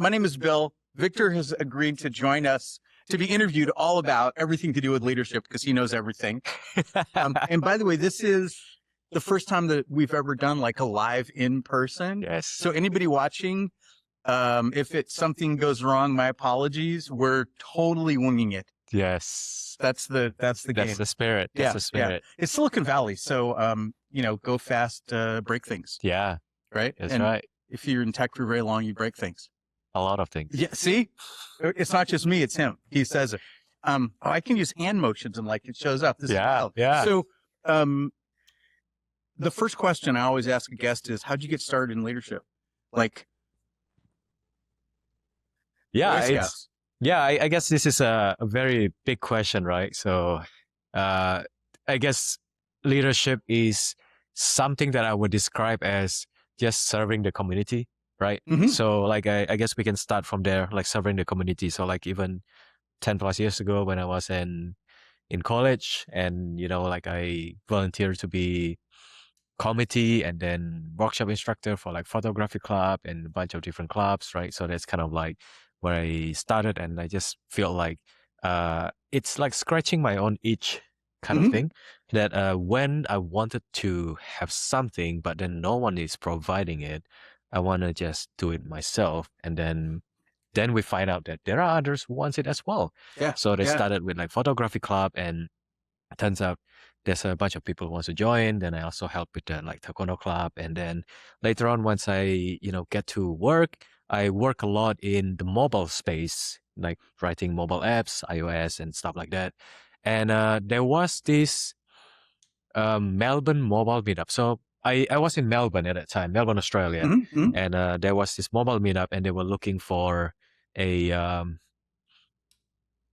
My name is Bill. Victor has agreed to join us to be interviewed all about everything to do with leadership because he knows everything. And by the way, this is the first time that we've ever done like a live in person. Yes. So anybody watching, if something goes wrong, my apologies. We're totally winging it. Yes. That's the game. That's the spirit. That's the spirit. Yeah. It's Silicon Valley. So, go fast, break things. Yeah. Right. That's right. If you're in tech for very long, you break things. A lot of things. Yeah. See, it's not just me. It's him. He says it. I can use hand motions and like it shows up. This is wild. Yeah. So, the first question I always ask a guest is, how'd you get started in leadership? Like, I guess this is a very big question, right? So, I guess leadership is something that I would describe as just serving the community, right? Mm-hmm. So like, I guess we can start from there, like serving the community. So like even 10 plus years ago when I was in college and, like I volunteered to be committee and then workshop instructor for like photography club and a bunch of different clubs, right? So that's kind of like where I started, and I just feel like it's like scratching my own itch kind of thing, that when I wanted to have something but then no one is providing it, I want to just do it myself. And then we find out that there are others who want it as well. Yeah. So they started with like photography club, and it turns out there's a bunch of people who want to join. Then I also help with the like taekwondo club. And then later on, once I, get to work, I work a lot in the mobile space, like writing mobile apps, iOS and stuff like that. And there was this Melbourne mobile meetup. So I was in Melbourne at that time, Melbourne, Australia. And there was this mobile meetup, and they were looking for a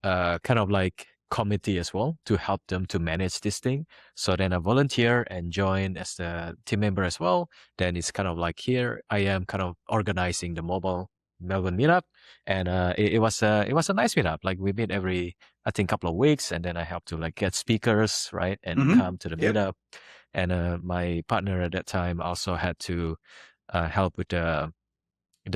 kind of like committee as well to help them to manage this thing. So then I volunteer and join as the team member as well. Then it's kind of like here I am kind of organizing the mobile Melbourne meetup, and it was a nice meetup. Like we meet every, I think, couple of weeks, and then I help to like get speakers, right, and come to the meetup. And my partner at that time also had to help with the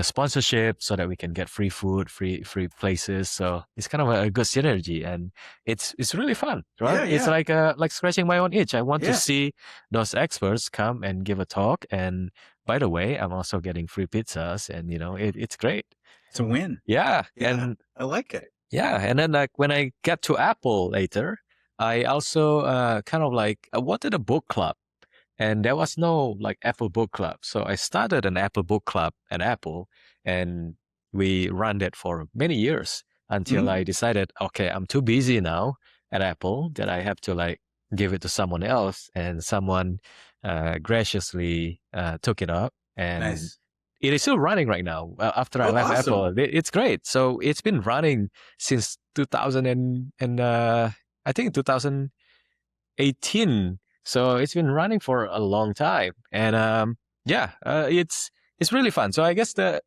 sponsorship so that we can get free food, free places. So it's kind of a good synergy, and it's really fun, right? It's like scratching my own itch. I want to see those experts come and give a talk. And by the way, I'm also getting free pizzas, and it's great. It's a win. Yeah. And I like it. Yeah. And then like when I get to Apple later, I also kind of like I wanted a book club. And there was no like Apple book club. So I started an Apple book club at Apple, and we ran that for many years until I decided, okay, I'm too busy now at Apple that I have to like give it to someone else. And someone graciously took it up, and it is still running right now. After I left Apple, it's great. So it's been running since 2000 and I think 2018. So it's been running for a long time, and it's really fun. So I guess the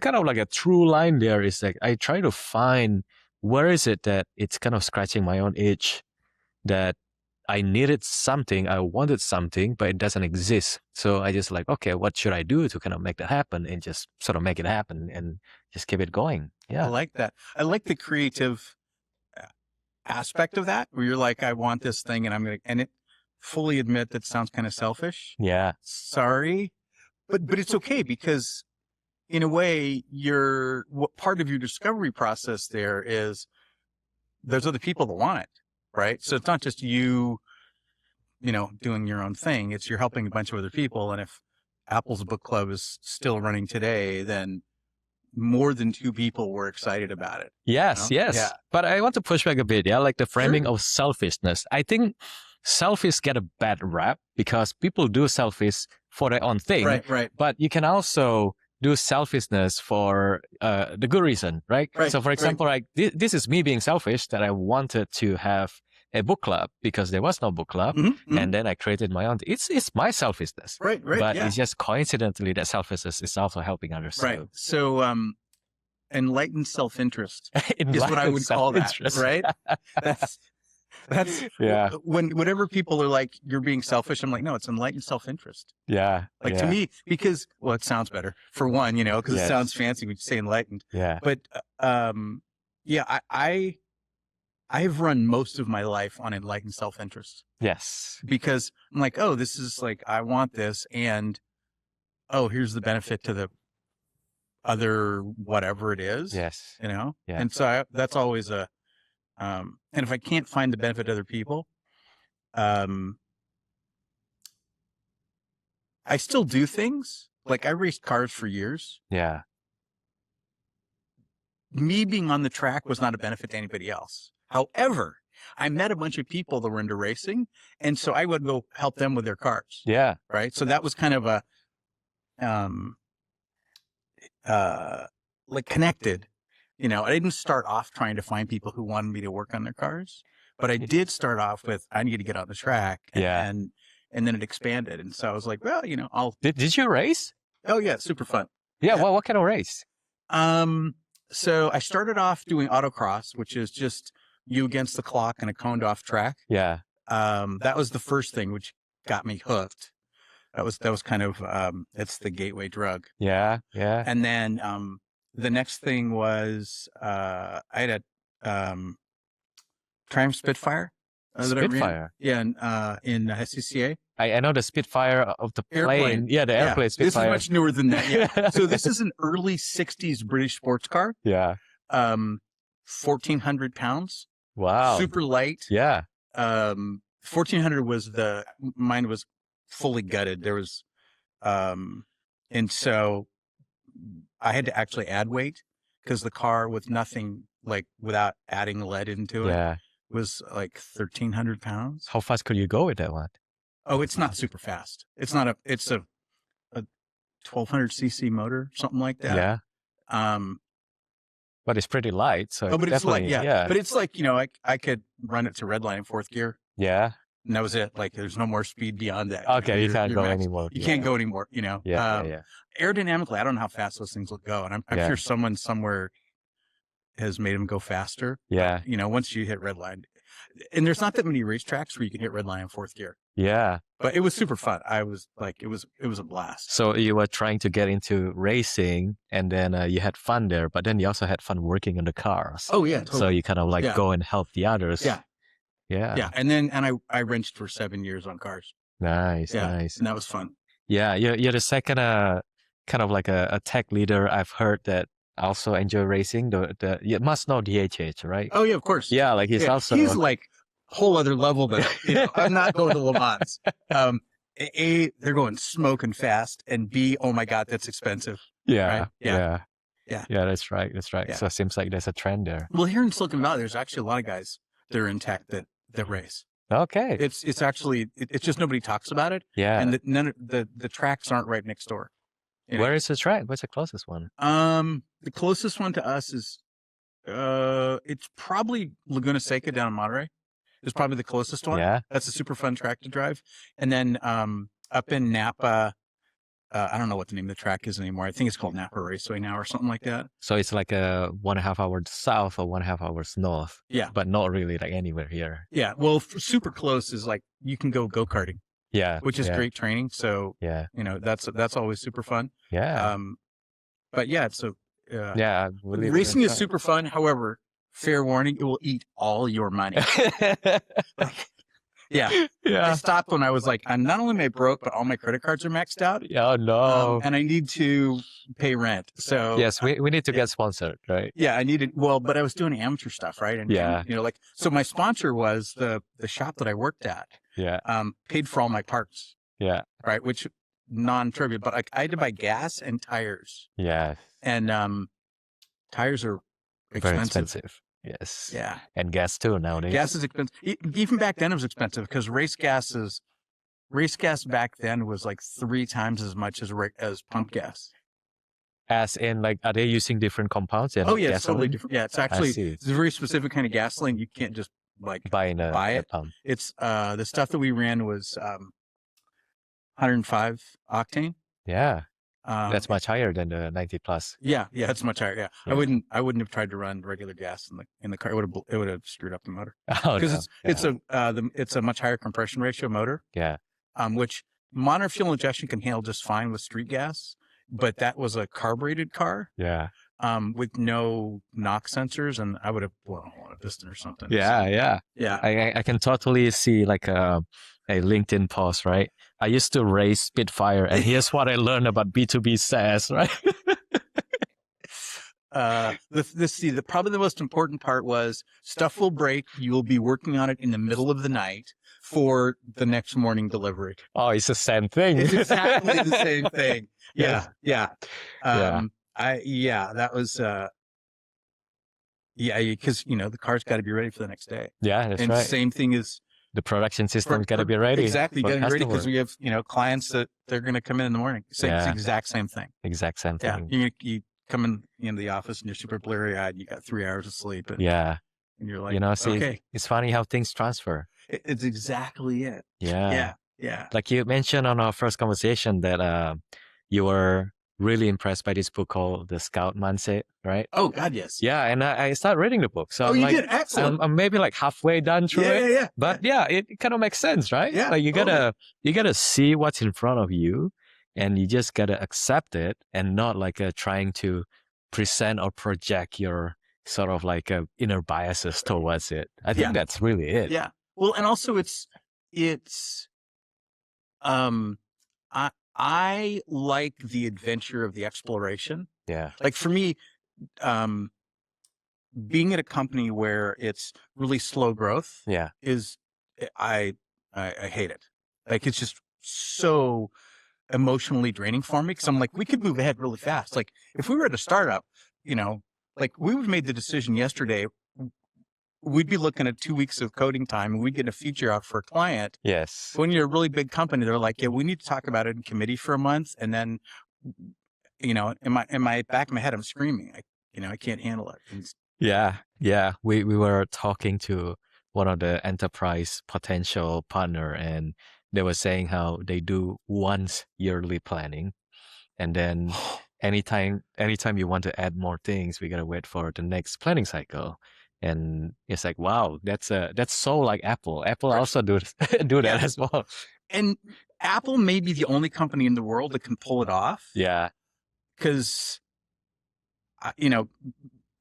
kind of like a true line there is like I try to find where is it that it's kind of scratching my own itch, that I needed something, I wanted something, but it doesn't exist. So I just like, okay, what should I do to kind of make that happen, and just sort of make it happen and just keep it going. Yeah, I like that. I like the creative aspect of that, where you're like, I want this thing, and I'm gonna and it. Fully admit that sounds kind of selfish. Yeah. Sorry. But it's okay, because in a way what part of your discovery process there is there's other people that want it, right? So it's not just you, doing your own thing. It's you're helping a bunch of other people. And if Apple's book club is still running today, then more than two people were excited about it. Yes. Yeah. But I want to push back a bit. Yeah. Like the framing of selfishness. I think selfish get a bad rap because people do selfish for their own thing. Right. But you can also do selfishness for the good reason, right? So for example, like this is me being selfish, that I wanted to have a book club because there was no book club. And then I created my own. It's my selfishness. Right. But it's just coincidentally that selfishness is also helping others. Right. So enlightened self-interest is what I would call that, right? That's Yeah. whenever people are like, you're being selfish, I'm like, no, it's enlightened self-interest. Yeah. Like yeah. to me, because, well, it sounds better for one, because Yes. it sounds fancy when you say enlightened. Yeah. But, yeah, I've run most of my life on enlightened self-interest Yes. because I'm like, oh, this is like, I want this. And, oh, here's the benefit to the other, whatever it is, Yes. Yeah. And so that's always and if I can't find the benefit to other people, I still do things. Like I raced cars for years. Yeah. Me being on the track was not a benefit to anybody else. However, I met a bunch of people that were into racing, and so I would go help them with their cars. Yeah. Right. So that was kind of a, like connected. I didn't start off trying to find people who wanted me to work on their cars, but I did start off with, I need to get on the track. And then it expanded. And so I was like, well, I'll. Did you race? Oh yeah. Super fun. Yeah. Well, what kind of race? So I started off doing autocross, which is just you against the clock in a coned off track. Yeah. That was the first thing which got me hooked. That was kind of, it's the gateway drug. Yeah. Yeah. And then, the next thing was, I had a, Triumph Spitfire. Spitfire. Yeah. In SCCA. I know the Spitfire of the plane. Airplane. Yeah, the airplane This Spitfire. is much newer than that. Yeah. So this is an early 60s British sports car. Yeah. 1,400 pounds. Wow. Super light. Yeah. 1,400 was mine was fully gutted. There was, and so I had to actually add weight because the car with nothing, like without adding lead into it, was like 1,300 pounds. How fast could you go with that one? Oh, it's not super fast. It's a 1,200 cc motor, something like that. Yeah. But it's pretty light. So but it's like, yeah. But it's like, I could run it to red line in fourth gear. Yeah. And that was it. Like there's no more speed beyond that. Okay. You can't go anymore. You can't go anymore, Yeah. Aerodynamically, I don't know how fast those things will go. And I'm sure someone somewhere has made them go faster. Yeah. Once you hit red line, and there's not that many racetracks where you can hit red line in fourth gear. Yeah. But it was super fun. I was like, it was a blast. So you were trying to get into racing and then you had fun there, but then you also had fun working on the cars. Oh yeah. Totally. So you kind of like go and help the others. Yeah. Yeah. Yeah. And I wrenched for 7 years on cars. Nice. Yeah. Nice. And that was fun. Yeah. You're the second, kind of like a tech leader I've heard that also enjoy racing. You must know DHH, right? Oh yeah, of course. Yeah. Like he's like whole other level that I'm not going to Le Mans. A, they're going smoking fast, and B, oh my God, that's expensive. Yeah. Right? Yeah. That's right. Yeah. So it seems like there's a trend there. Well, here in Silicon Valley, there's actually a lot of guys that are in tech that race. Okay. It's actually, it's just nobody talks about it. Yeah. And the tracks aren't right next door. Where is the track? What's the closest one? The closest one to us is, it's probably Laguna Seca down in Monterey. Is probably the closest one. Yeah. That's a super fun track to drive. And then, up in Napa, I don't know what the name of the track is anymore. I think it's called Napa Raceway now or something like that. So it's like a 1.5 hours south or 1.5 hours north. Yeah. But not really like anywhere here. Yeah. Well, super close is like you can go go-karting. Yeah. Which is great training. So, that's always super fun. Yeah. But yeah, so, racing is super fun. However, fair warning, it will eat all your money. Yeah. I stopped when I was like, I'm not only am I broke, but all my credit cards are maxed out. Oh no. And I need to pay rent. So yes, we need to get sponsored, right? Yeah, I needed, but I was doing amateur stuff, right? And so my sponsor was the shop that I worked at. Yeah. Paid for all my parts. Yeah. Right. Which non-trivial, but like I had to buy gas and tires. Yeah. And, tires are expensive. Very expensive. Yes. Yeah. And gas too nowadays. Gas is expensive. Even back then it was expensive because race gas back then was like 3 times as much as pump gas. As in like, are they using different compounds? Oh yeah, it's totally different. Yeah, it's a very specific kind of gasoline. You can't just like buy it. Pump. It's, the stuff that we ran was, 105 octane. Yeah. That's much higher than the 90 plus. Yeah, it's much higher. Yeah. Yeah. I wouldn't have tried to run regular gas in the car. It would have screwed up the motor. Oh, Because no. it's a much higher compression ratio motor. Yeah. Which modern fuel injection can handle just fine with street gas, but that was a carbureted car. Yeah. With no knock sensors, and I would have blown a piston or something. Yeah. So, Yeah. yeah. I can totally see like a LinkedIn post, right? I used to race Spitfire, and here's what I learned about B2B SaaS, right? Probably the most important part was stuff will break. You will be working on it in the middle of the night for the next morning delivery. Oh, it's the same thing. It's exactly the same thing. Yeah. That was, because, the car's got to be ready for the next day. Yeah, that's and right. Same thing is the production system got to be ready. Exactly. Got to be ready because we have, clients that they're going to come in the morning. It's the exact same thing. Exact same thing. Yeah. You come into the office and you're super blurry eyed. You got 3 hours of sleep. And you're like, okay. It's funny how things transfer. It's exactly it. Yeah. Yeah. Like you mentioned on our first conversation that you were really impressed by this book called The Scout Mindset, right? Oh, God, yes. Yeah, and I started reading the book. So you did? Excellent. I'm maybe like halfway done through it. Yeah. But it kind of makes sense, right? Yeah. Like you gotta see what's in front of you, and you just gotta accept it, and not like trying to present or project your sort of like inner biases towards it. I think that's really it. Yeah. Well, and also I like the adventure of the exploration. Yeah. Like for me, being at a company where it's really slow growth is I hate it. Like it's just so emotionally draining for me because I'm like, we could move ahead really fast. Like if we were at a startup, like we would have made the decision yesterday, we'd be looking at 2 weeks of coding time and we'd get a feature out for a client. Yes. When you're a really big company, they're like, yeah, we need to talk about it in committee for a month. And then, in my back of my head, I'm screaming. I can't handle it. Yeah. We were talking to one of the enterprise potential partner, and they were saying how they do once yearly planning. And then anytime you want to add more things, we got to wait for the next planning cycle. And it's like, wow, that's so like Apple. Apple also do that as well. And Apple may be the only company in the world that can pull it off. Yeah. Because,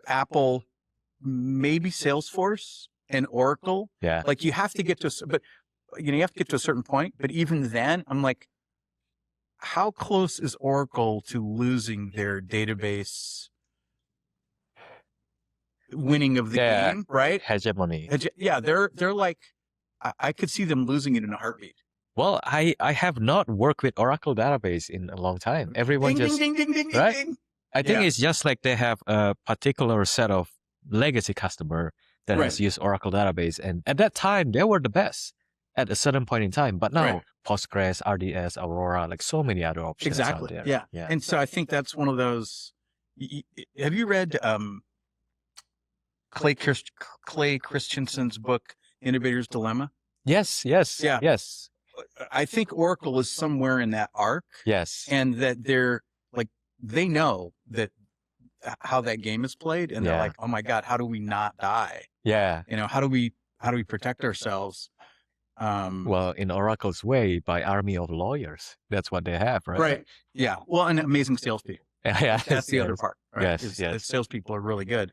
Apple, maybe Salesforce and Oracle. Yeah. Like you have to get to, you have to get to a certain point. But even then, I'm like, how close is Oracle to losing their database winning of the game, right? Hegemony. They're like, I could see them losing it in a heartbeat. Well, I have not worked with Oracle database in a long time. Everyone ding, just ding, ding, ding, right? ding. I think it's just like they have a particular set of legacy customer that has used Oracle database, and at that time they were the best at a certain point in time. But now Postgres, RDS, Aurora, like so many other options out there. Yeah. And so I think that's one of those. Have you read Clay Christensen's book, Innovator's Dilemma? Yes. I think Oracle is somewhere in that arc. Yes. And that they know that how that game is played, and they're like, oh my God, how do we not die? Yeah. How do we protect ourselves? Well, in Oracle's way, by army of lawyers. That's what they have, right? Right. Yeah. Well, and amazing salespeople. That's the other part. Right? Yes. Salespeople are really good.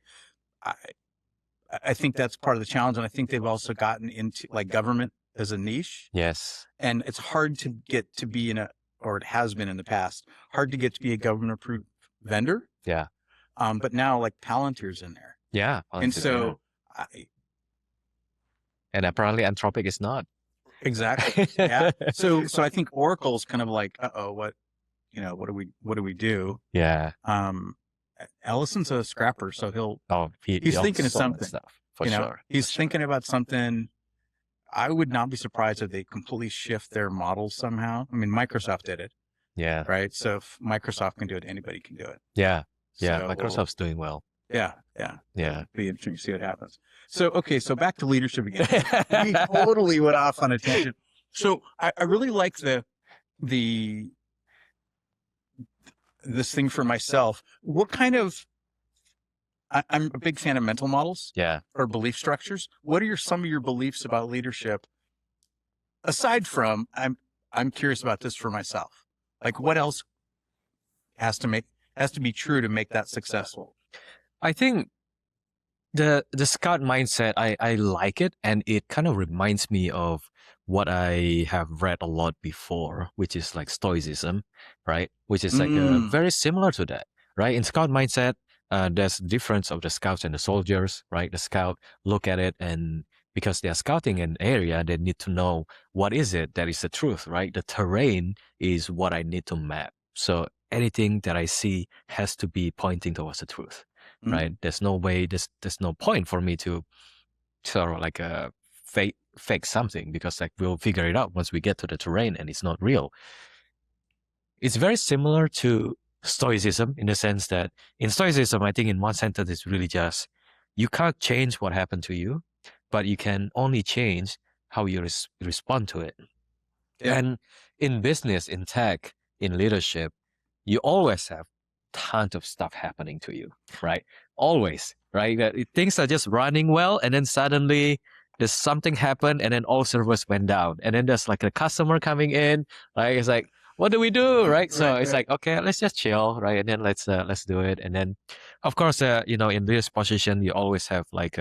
I think that's part of the challenge, and I think they've also gotten into like government as a niche. Yes. And it's hard to get to be or it has been in the past, hard to get to be a government-approved vendor. Yeah. But now like Palantir's in there. Yeah. And so, and apparently Anthropic is not. Exactly. Yeah. So I think Oracle's kind of like, what do we do? Yeah. Ellison's a scrapper, so he's thinking of something. Stuff, for sure. He's thinking about something. I would not be surprised if they completely shift their models somehow. I mean, Microsoft did it. Yeah. Right. So if Microsoft can do it, anybody can do it. Yeah. Yeah. So, Microsoft's doing well. Yeah. It'd be interesting to see what happens. So, okay. So back to leadership again. We totally went off on a tangent. So I really like this thing for myself. What kind of, I'm a big fan of mental models Yeah. or belief structures. What are some of your beliefs about leadership? Aside from, I'm curious about this for myself. Like what else has to be true to make that successful? I think the scout mindset, I like it, and it kind of reminds me of what I have read a lot before, which is like stoicism, right? Which is like very similar to that, right? In scout mindset, there's difference of the scouts and the soldiers, right? The scout look at it, and because they are scouting an area, they need to know what is it that is the truth, right? The terrain is what I need to map. So anything that I see has to be pointing towards the truth. Right? There's no way, there's no point for me to sort of like fake something, because like we'll figure it out once we get to the terrain and it's not real. It's very similar to stoicism in the sense that in stoicism, I think in one sentence, it's really just, you can't change what happened to you, but you can only change how you respond to it. Yeah. And in business, in tech, in leadership, you always have tons of stuff happening to you, right? Always, right? Things are just running well, and then suddenly there's something happened, and then all servers went down, and then there's like a customer coming in, right? It's like, what do we do, right? So it's like, okay, let's just chill, right? And then let's do it. And then, of course, in this position, you always have like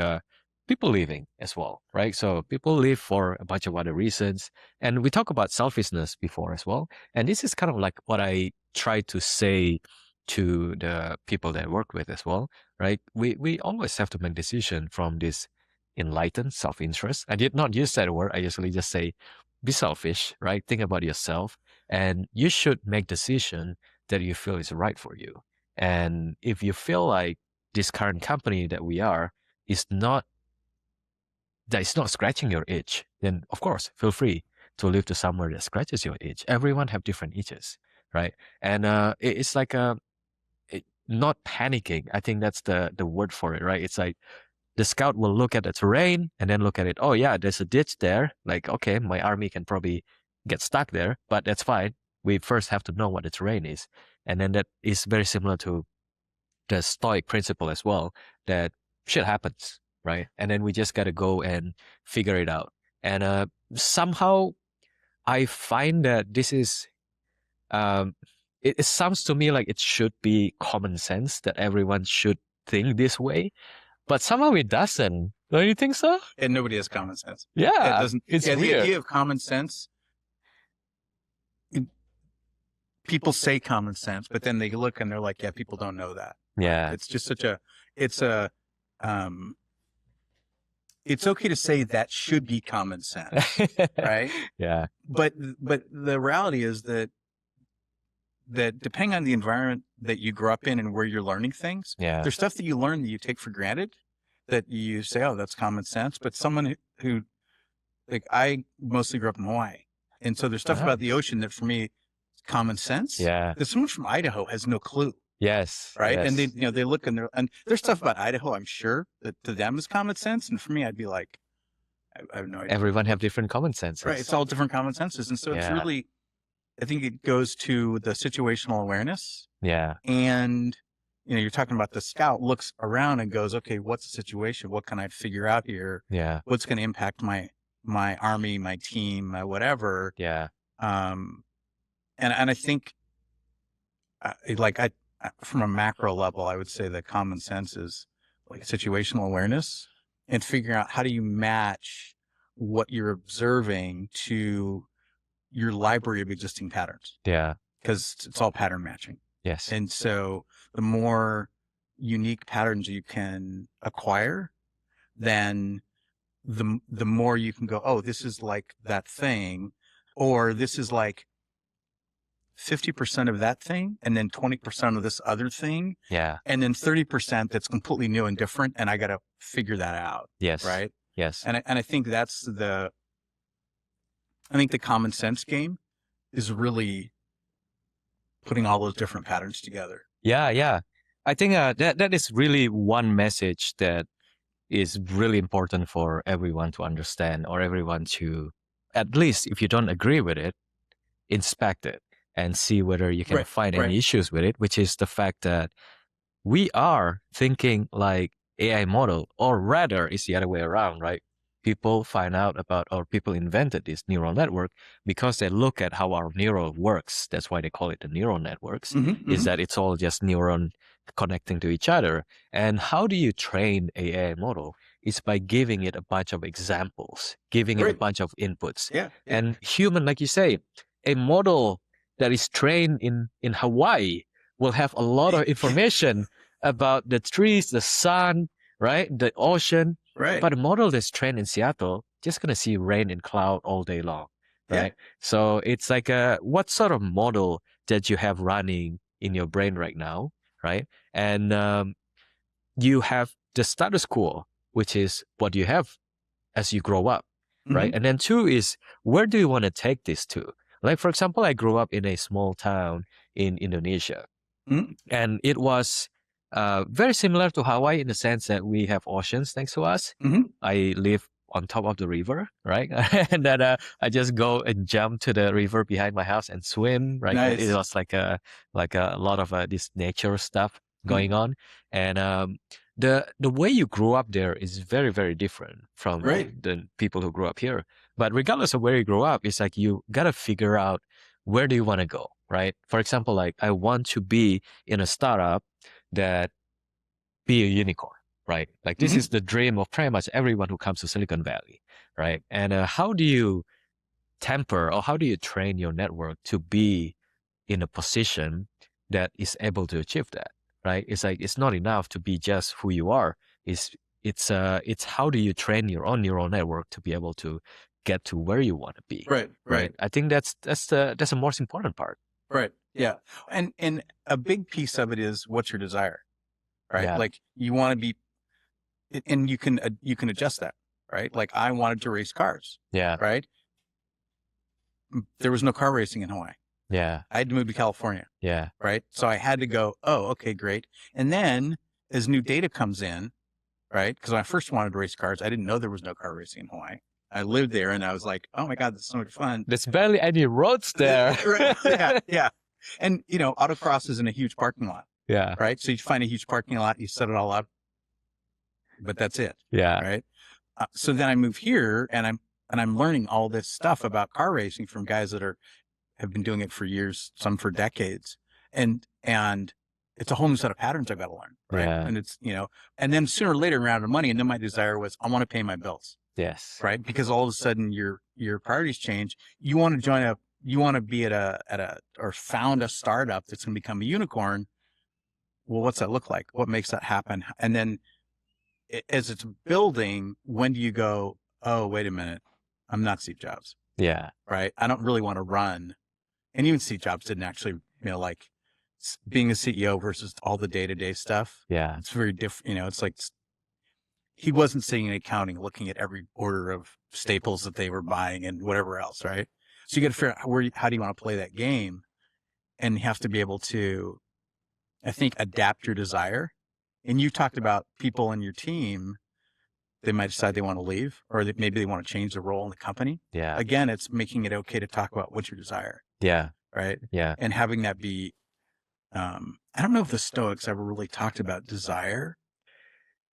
people leaving as well, right? So people leave for a bunch of other reasons, and we talk about selfishness before as well. And this is kind of like what I try to say to the people that I work with as well, right? We always have to make decision from this enlightened self-interest. I did not use that word. I usually just say, be selfish, right? Think about yourself, and you should make decision that you feel is right for you. And if you feel like this current company that we are is not, that is not scratching your itch, then of course, feel free to live to somewhere that scratches your itch. Everyone have different itches, right? And it's like not panicking. I think that's the word for it, right? It's like the scout will look at the terrain and then look at it. Oh yeah, there's a ditch there. Like, okay, my army can probably get stuck there, but that's fine. We first have to know what the terrain is. And then that is very similar to the Stoic principle as well, that shit happens, right? And then we just got to go and figure it out. And somehow I find that this is, it sounds to me like it should be common sense that everyone should think this way, but somehow it doesn't. Don't you think so? And nobody has common sense. Yeah, it doesn't. It's weird. The idea of common sense, people say common sense, but then they look and they're like, yeah, people don't know that. Yeah. It's just it's okay to say that should be common sense, right? Yeah. But the reality is that depending on the environment that you grew up in and where you're learning things, there's stuff that you learn that you take for granted, that you say, oh, that's common sense. But someone who like, I mostly grew up in Hawaii, and so there's stuff about the ocean that for me is common sense. Yeah. That someone from Idaho has no clue. Yes. Right. Yes. And they look and there's stuff about Idaho, I'm sure, that to them is common sense. And for me, I'd be like, I have no idea. Everyone have different common senses. Right. It's all different common senses. And so it's really, I think it goes to the situational awareness. Yeah. And, you're talking about the scout looks around and goes, okay, what's the situation? What can I figure out here? Yeah. What's going to impact my army, my team, my whatever. Yeah. And I think from a macro level, I would say that common sense is like situational awareness and figuring out how do you match what you're observing to your library of existing patterns. Yeah. Because it's all pattern matching. Yes. And so the more unique patterns you can acquire, then the more you can go, oh, this is like that thing, or this is like 50% of that thing, and then 20% of this other thing. Yeah. And then 30% that's completely new and different. And I got to figure that out. Yes. Right. Yes. And I think that's I think the common sense game is really putting all those different patterns together. Yeah. Yeah. I think that is really one message that is really important for everyone to understand, or everyone to, at least if you don't agree with it, inspect it and see whether you can Right, find right. any issues with it, which is the fact that we are thinking like AI model, or rather it's the other way around, right? People find out about, or people invented this neural network because they look at how our neural works. That's why they call it the neural networks, Mm-hmm, is mm-hmm. that it's all just neuron connecting to each other. And how do you train an AI model? It's by giving it a bunch of examples, giving it a Right. bunch of inputs. Yeah, yeah. And human, like you say, a model that is trained in Hawaii will have a lot of information about the trees, the sun, right? The ocean. Right. But a model that's trained in Seattle, just gonna see rain and cloud all day long, Yeah. right? So it's like what sort of model that you have running in your brain right now, right? And you have the status quo, which is what you have as you grow up, right? Mm-hmm. And then two is, where do you want to take this to? Like, for example, I grew up in a small town in Indonesia, Mm-hmm. and it was very similar to Hawaii in the sense that we have oceans thanks to us. Mm-hmm. I live on top of the river, right? And then I just go and jump to the river behind my house and swim, right? Nice. It was like a lot of this nature stuff going on, and the way you grew up there is very, very different from Right. the people who grew up here. But regardless of where you grew up, it's like you gotta figure out, where do you want to go, right? For example, like I want to be in a startup that be a unicorn, right? Like this Mhm. is the dream of pretty much everyone who comes to Silicon Valley, right? And how do you temper, or how do you train your network to be in a position that is able to achieve that, right? It's like, it's not enough to be just who you are. It's how do you train your own neural network to be able to get to where you want to be, Right. Right. I think that's the most important part. Right. Yeah. And a big piece of it is, what's your desire, right? Yeah. Like you want to be, and you can adjust that, right? Like I wanted to race cars, Yeah. right? There was no car racing in Hawaii. Yeah. I had to move to California, Yeah. right? So I had to go, oh, okay, great. And then as new data comes in, right? Because when I first wanted to race cars, I didn't know there was no car racing in Hawaii. I lived there and I was like, oh my God, this is so much fun. There's barely any roads there. Right. Yeah. Yeah. And, autocross is in a huge parking lot, Yeah. right? So you find a huge parking lot, you set it all up, but that's it, Yeah. right? So then I move here and I'm learning all this stuff about car racing from guys that have been doing it for years, some for decades. And it's a whole new set of patterns I've got to learn, right? Yeah. And it's, and then sooner or later, around the money. And then my desire was, I want to pay my bills, Yes. right? Because all of a sudden your priorities change. You want to be or found a startup that's going to become a unicorn. Well, what's that look like? What makes that happen? And then as it's building, when do you go, oh, wait a minute, I'm not Steve Jobs. Yeah. Right. I don't really want to run. And even Steve Jobs didn't actually, like being a CEO versus all the day-to-day stuff. Yeah. It's very different. It's like he wasn't sitting in accounting, looking at every order of staples that they were buying and whatever else. Right. So you got to figure out how do you want to play that game? And you have to be able to, I think, adapt your desire. And you talked about people in your team, they might decide they want to leave, or maybe they want to change the role in the company. Yeah. Again, it's making it okay to talk about what's your desire. Yeah. Right. Yeah. And having that be, I don't know if the Stoics ever really talked about desire.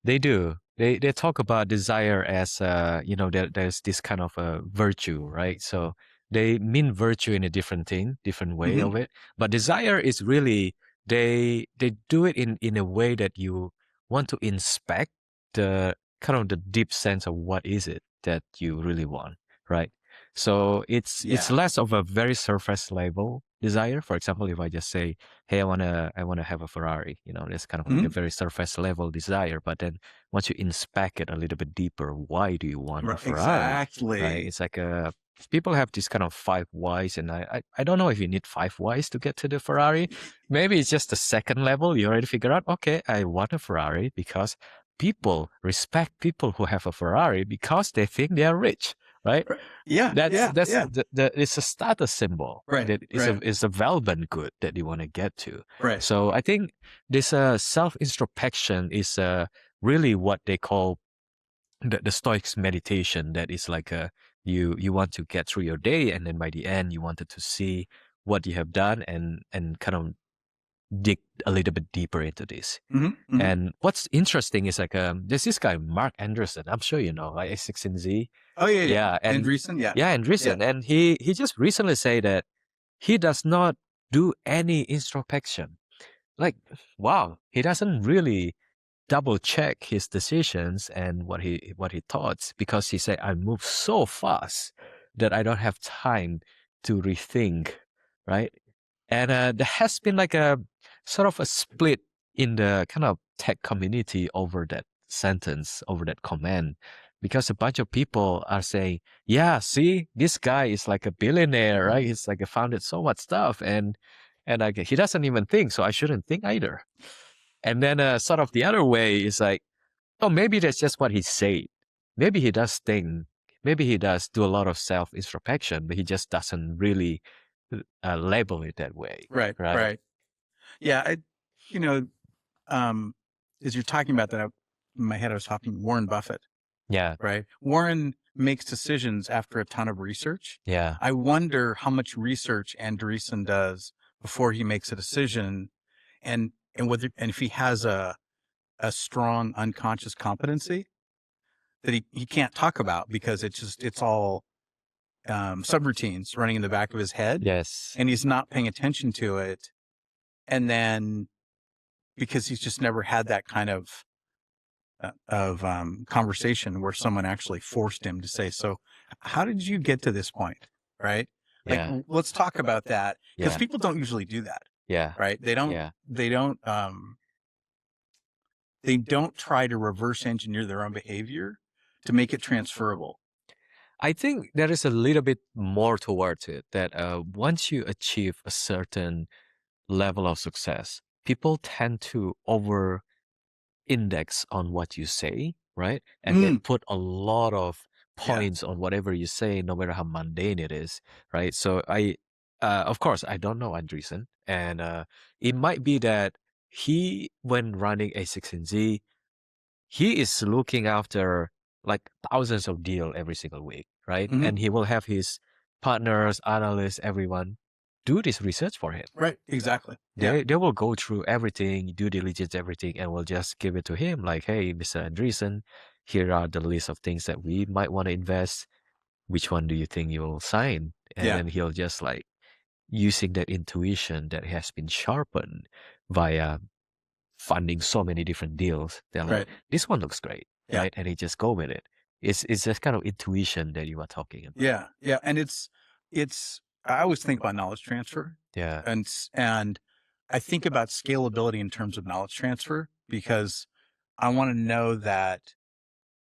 They do. They talk about desire as there's this kind of a virtue, right? So they mean virtue in a different way Mhm. of it. But desire is really, they do it in a way that you want to inspect the kind of the deep sense of what is it that you really want, right? So it's Yeah. less of a very surface level desire. For example, if I just say, hey, I wanna have a Ferrari, that's kind of like a Mhm. very surface level desire. But then once you inspect it a little bit deeper, why do you want a Right. Ferrari? Exactly. Right? It's like people have this kind of 5 whys, and I don't know if you need 5 whys to get to the Ferrari. Maybe it's just the second level. You already figure out, okay, I want a Ferrari because people respect people who have a Ferrari because they think they are rich, right? Yeah. That's yeah. It's a status symbol. Right, That is right. a relevant good that you want to get to. Right. So I think this self introspection is really what they call the Stoics meditation. That is like you want to get through your day, and then by the end you wanted to see what you have done and kind of dig a little bit deeper into this. Mm-hmm. And what's interesting is like there's this guy Mark Anderson. I'm sure you know, like A16Z. Oh yeah. Yeah, and Andreessen, yeah. yeah, Andreessen, and he just recently said that he does not do any introspection. Like, wow, he doesn't really double check his decisions and what he thoughts, because he said I move so fast that I don't have time to rethink, right? And there has been like a sort of a split in the kind of tech community over that sentence, over that comment, because a bunch of people are saying, yeah, see, this guy is like a billionaire, right? He's like founded so much stuff, and like he doesn't even think, so I shouldn't think either. And then sort of the other way is like, oh, maybe that's just what he said. Maybe he does think, maybe he does do a lot of self-introspection, but he just doesn't really label it that way. Right. Yeah, as you're talking about that, in my head I was talking Warren Buffett. Yeah. Right. Warren makes decisions after a ton of research. Yeah. I wonder how much research Andreessen does before he makes a decision, and if he has a strong unconscious competency that he can't talk about because it's all subroutines running in the back of his head. Yes. And he's not paying attention to it. And then because he's just never had that kind of conversation where someone actually forced him to say, so how did you get to this point? Right. Like, Yeah. let's talk about that, because Yeah. people don't usually do that. Yeah. Right. They don't try to reverse engineer their own behavior to make it transferable. I think there is a little bit more towards it, that once you achieve a certain level of success, people tend to over index on what you say, right? And then put a lot of points on whatever you say, no matter how mundane it is, right? So of course, I don't know Andreessen, and it might be that he, when running A16Z, he is looking after like thousands of deals every single week, right? Mhm. And he will have his partners, analysts, everyone do this research for him. Right. Exactly. Yeah. They will go through everything, due diligence, everything, and will just give it to him. Like, hey, Mr. Andreessen, here are the list of things that we might want to invest. Which one do you think you'll sign? And Yeah. then he'll just like using that intuition that has been sharpened via funding so many different deals. They're like, Right. this one looks great, Yeah. right? And he just go with it. It's just kind of intuition that you are talking about. Yeah. Yeah. And it's I always think about knowledge transfer. Yeah. And I think about scalability in terms of knowledge transfer, because I want to know that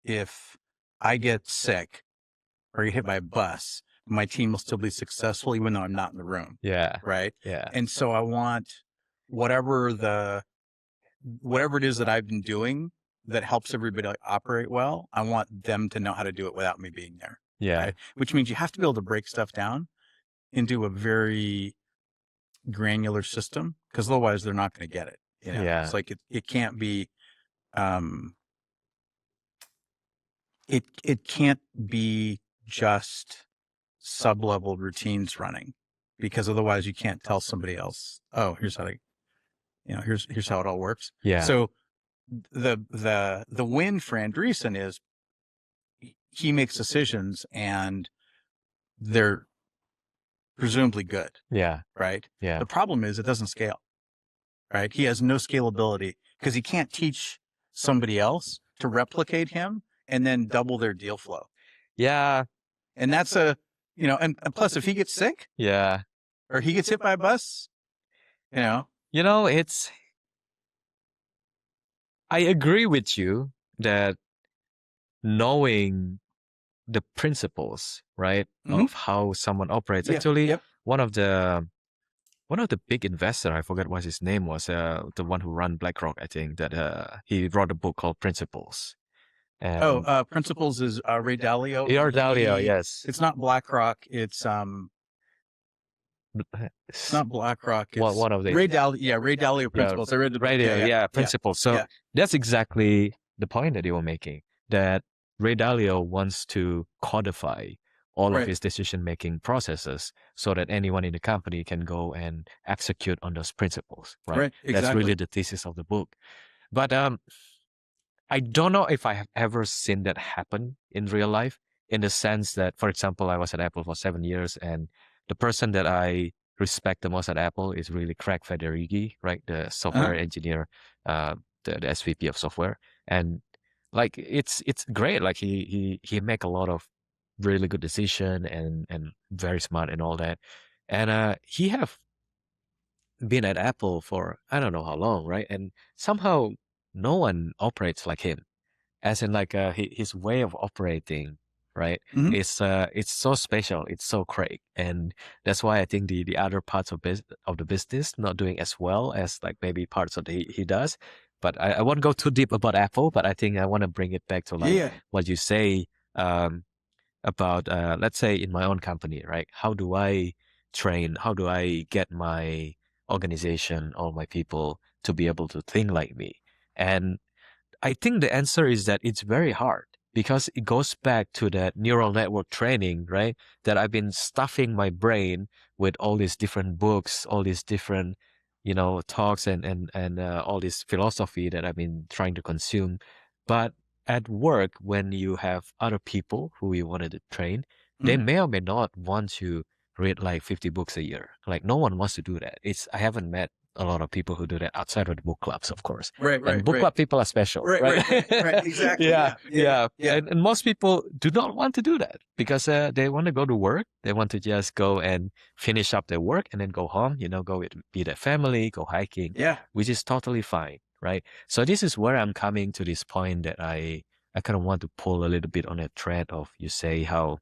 if I get sick or get hit by a bus, my team will still be successful even though I'm not in the room. Yeah. Right. Yeah. And so I want whatever it is that I've been doing that helps everybody operate well, I want them to know how to do it without me being there. Yeah. Right? Which means you have to be able to break stuff down into a very granular system, because otherwise they're not going to get it. You know? Yeah. It's like it can't be, it can't be just sub-level routines running, because otherwise you can't tell somebody else, oh, here's how here's how it all works. Yeah. So the win for Andreessen is he makes decisions and they're presumably good. Yeah. Right. Yeah. The problem is it doesn't scale. Right. He has no scalability because he can't teach somebody else to replicate him and then double their deal flow. Yeah. And that's and plus if he gets sick, Yeah. or he gets hit by a bus, I agree with you that knowing the principles, right, of how someone operates. Yeah, Actually, yep. one of the big investor, I forget what his name was, the one who ran BlackRock, I think, that he wrote a book called Principles. And Principles is Ray Dalio. Ray Dalio, yes. It's not BlackRock. It's not BlackRock. It's one of the Ray Dalio. Yeah, Ray Dalio Principles. I read the book. Principles. So that's exactly the point that you were making. That Ray Dalio wants to codify all of Right. his decision-making processes so that anyone in the company can go and execute on those principles, right? Right. That's Exactly. really the thesis of the book. But I don't know if I have ever seen that happen in real life, in the sense that, for example, I was at Apple for 7 years, and the person that I respect the most at Apple is really Craig Federighi, right? The software engineer, the SVP of software. And like it's great. Like he make a lot of really good decision and very smart and all that. And he have been at Apple for I don't know how long, right? And somehow no one operates like him, as in like his way of operating, right? Mhm. It's so special, it's so great, and that's why I think the other parts of the business not doing as well as like maybe parts of he does. But I won't go too deep about Apple, but I think I want to bring it back to like Yeah. what you say um about let's say in my own company, right? How do I train? How do I get my organization or my people to be able to think like me? And I think the answer is that it's very hard because it goes back to that neural network training, right? That I've been stuffing my brain with all these different books, all these different, talks and all this philosophy that I've been trying to consume. But at work, when you have other people who you wanted to train, they Mhm. may or may not want to read like 50 books a year. Like no one wants to do that. I haven't met a lot of people who do that outside of the book clubs, of course. Right. And book club people are special, Right. Exactly. Yeah. Yeah. And most people do not want to do that because they want to go to work. They want to just go and finish up their work and then go home, go be their family, go hiking, Yeah. which is totally fine, right? So this is where I'm coming to this point that I kind of want to pull a little bit on a thread of you say how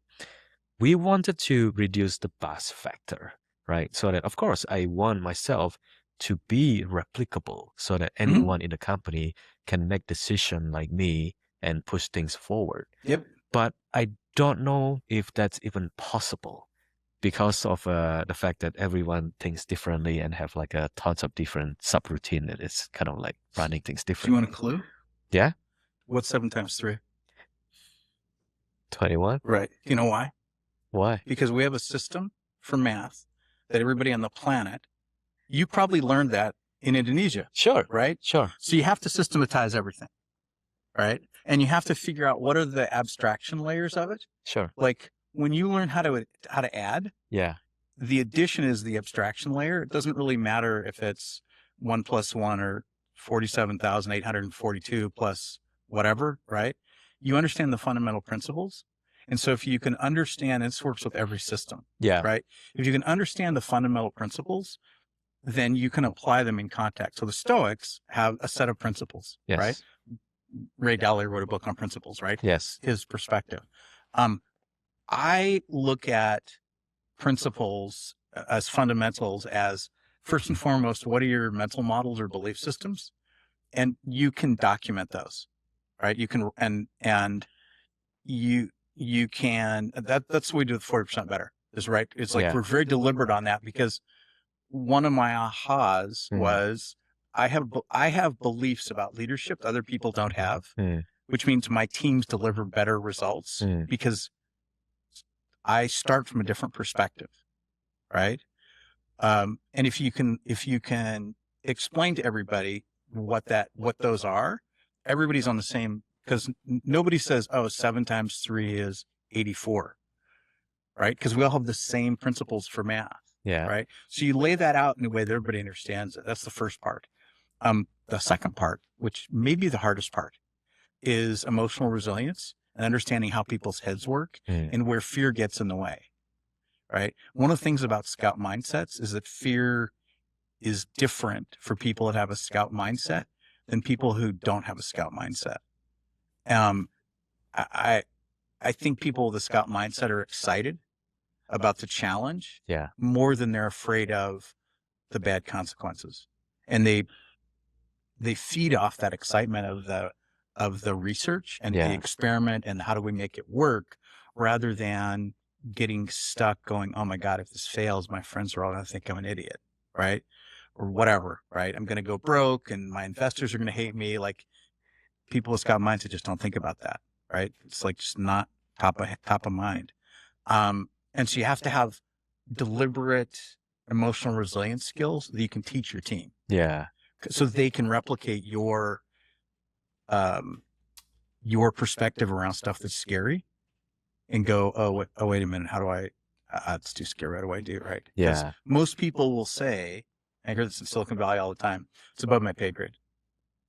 we wanted to reduce the buzz factor, right? So that, of course, I want myself to be replicable so that Mhm. anyone in the company can make decision like me and push things forward. Yep. But I don't know if that's even possible because of the fact that everyone thinks differently and have like a tons of different subroutine that is kind of like running things Do you differently. want a clue? Yeah, What's 7 times 3? 21. Right. Do you know why? Why? Because we have a system for math that everybody on the planet, you probably learned that in Indonesia, Sure. right? Sure. So you have to systematize everything, right? And you have to figure out what are the abstraction layers of it. Sure. Like when you learn how to add, Yeah. the addition is the abstraction layer. It doesn't really matter if it's 1 plus 1 or 47,842 plus whatever, right? You understand the fundamental principles. And so if you can understand, and this works with every system, Yeah. right? If you can understand the fundamental principles, then you can apply them in context. So the Stoics have a set of principles, Yes. right? Ray Dalio wrote a book on principles, right? Yes. His perspective. I look at principles as fundamentals as first and foremost, what are your mental models or belief systems? And you can document those, right? You can, and you can, that's what we do with 40% better is right. It's like, Yeah. we're very deliberate on that because one of my ahas was I have beliefs about leadership that other people don't have, which means my teams deliver better results because I start from a different perspective. Right. And if you can explain to everybody what those are, everybody's on the same, because nobody says, oh, 7 times 3 is 84. Right. Because we all have the same principles for math. Yeah. Right. So you lay that out in a way that everybody understands it. That's the first part. The second part, which may be the hardest part, is emotional resilience and understanding how people's heads work and where fear gets in the way. Right. One of the things about scout mindsets is that fear is different for people that have a scout mindset than people who don't have a scout mindset. I think people with a scout mindset are excited about the challenge more than they're afraid of the bad consequences. And they feed off that excitement of the research and the experiment and how do we make it work rather than getting stuck going, oh my God, if this fails, my friends are all going to think I'm an idiot, right? Or whatever, right? I'm going to go broke and my investors are going to hate me. Like people with scout mindset just don't think about that, right? It's like just not top of mind. And so you have to have deliberate emotional resilience skills that you can teach your team. Yeah. So they can replicate your perspective around stuff that's scary and go, oh, wait a minute. How do I, it's too scary. What do I do? Right. Because Yeah. most people will say, I hear this in Silicon Valley all the time, it's above my pay grade.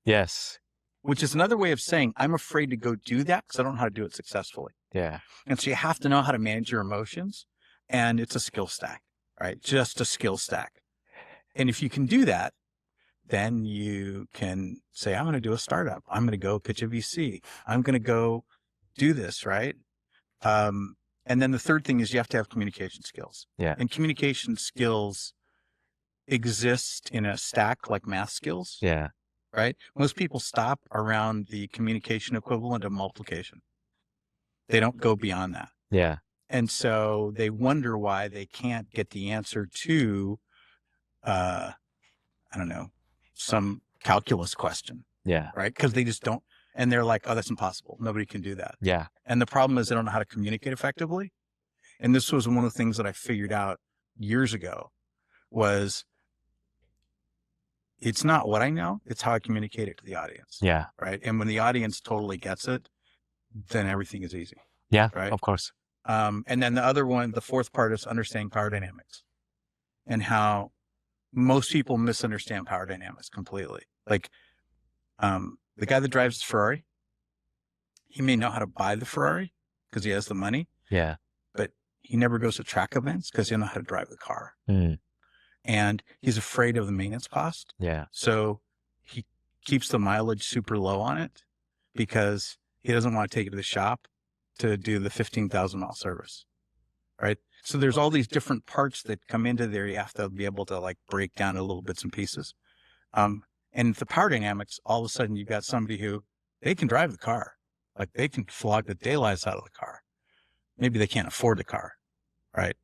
Yes. Which is another way of saying, I'm afraid to go do that because I don't know how to do it successfully. Yeah. And so you have to know how to manage your emotions. And it's a skill stack, right? Just a skill stack. And if you can do that, then you can say, I'm going to do a startup. I'm going to go pitch a VC. I'm going to go do this, right? And then the third thing is you have to have communication skills. Yeah. And communication skills exist in a stack like math skills. Yeah. Right? Most people stop around the communication equivalent of multiplication. They don't go beyond that. Yeah. And so they wonder why they can't get the answer to, I don't know, some calculus question. Yeah. Right? Because they just don't. And they're like, oh, that's impossible. Nobody can do that. Yeah. And the problem is they don't know how to communicate effectively. And this was one of the things that I figured out years ago was it's not what I know, it's how I communicate it to the audience. Yeah. Right. And when the audience totally gets it, then everything is easy. Yeah. Right. Of course. And then the other one, the fourth part is understanding power dynamics and how most people misunderstand power dynamics completely. Like, the guy that drives the Ferrari, he may know how to buy the Ferrari because he has the money. Yeah. But he never goes to track events because he doesn't know how to drive the car. Mm. And he's afraid of the maintenance cost. Yeah. So he keeps the mileage super low on it because he doesn't want to take it to the shop to do the 15,000 mile service. Right. So there's all these different parts that come into there. You have to be able to like break down into little bits and pieces. And the power dynamics, all of a sudden you've got somebody who they can drive the car. Like they can flog the daylights out of the car. Maybe they can't afford the car. Right.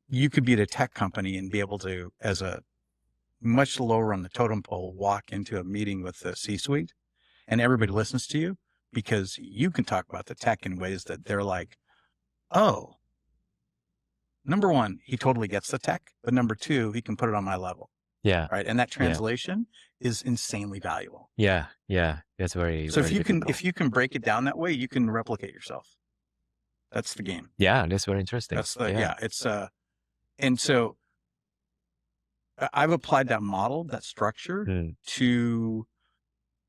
You could be at a tech company and be able to, as a much lower on the totem pole, walk into a meeting with the C-suite and everybody listens to you because you can talk about the tech in ways that they're like, oh, number one, he totally gets the tech, but number two, he can put it on my level. Yeah. Right. And that translation is insanely valuable. Yeah. Yeah. That's very, so very if you can break it down that way, you can replicate yourself. That's the game. Yeah. That's very interesting. That's it's, and so I've applied that model, that structure to,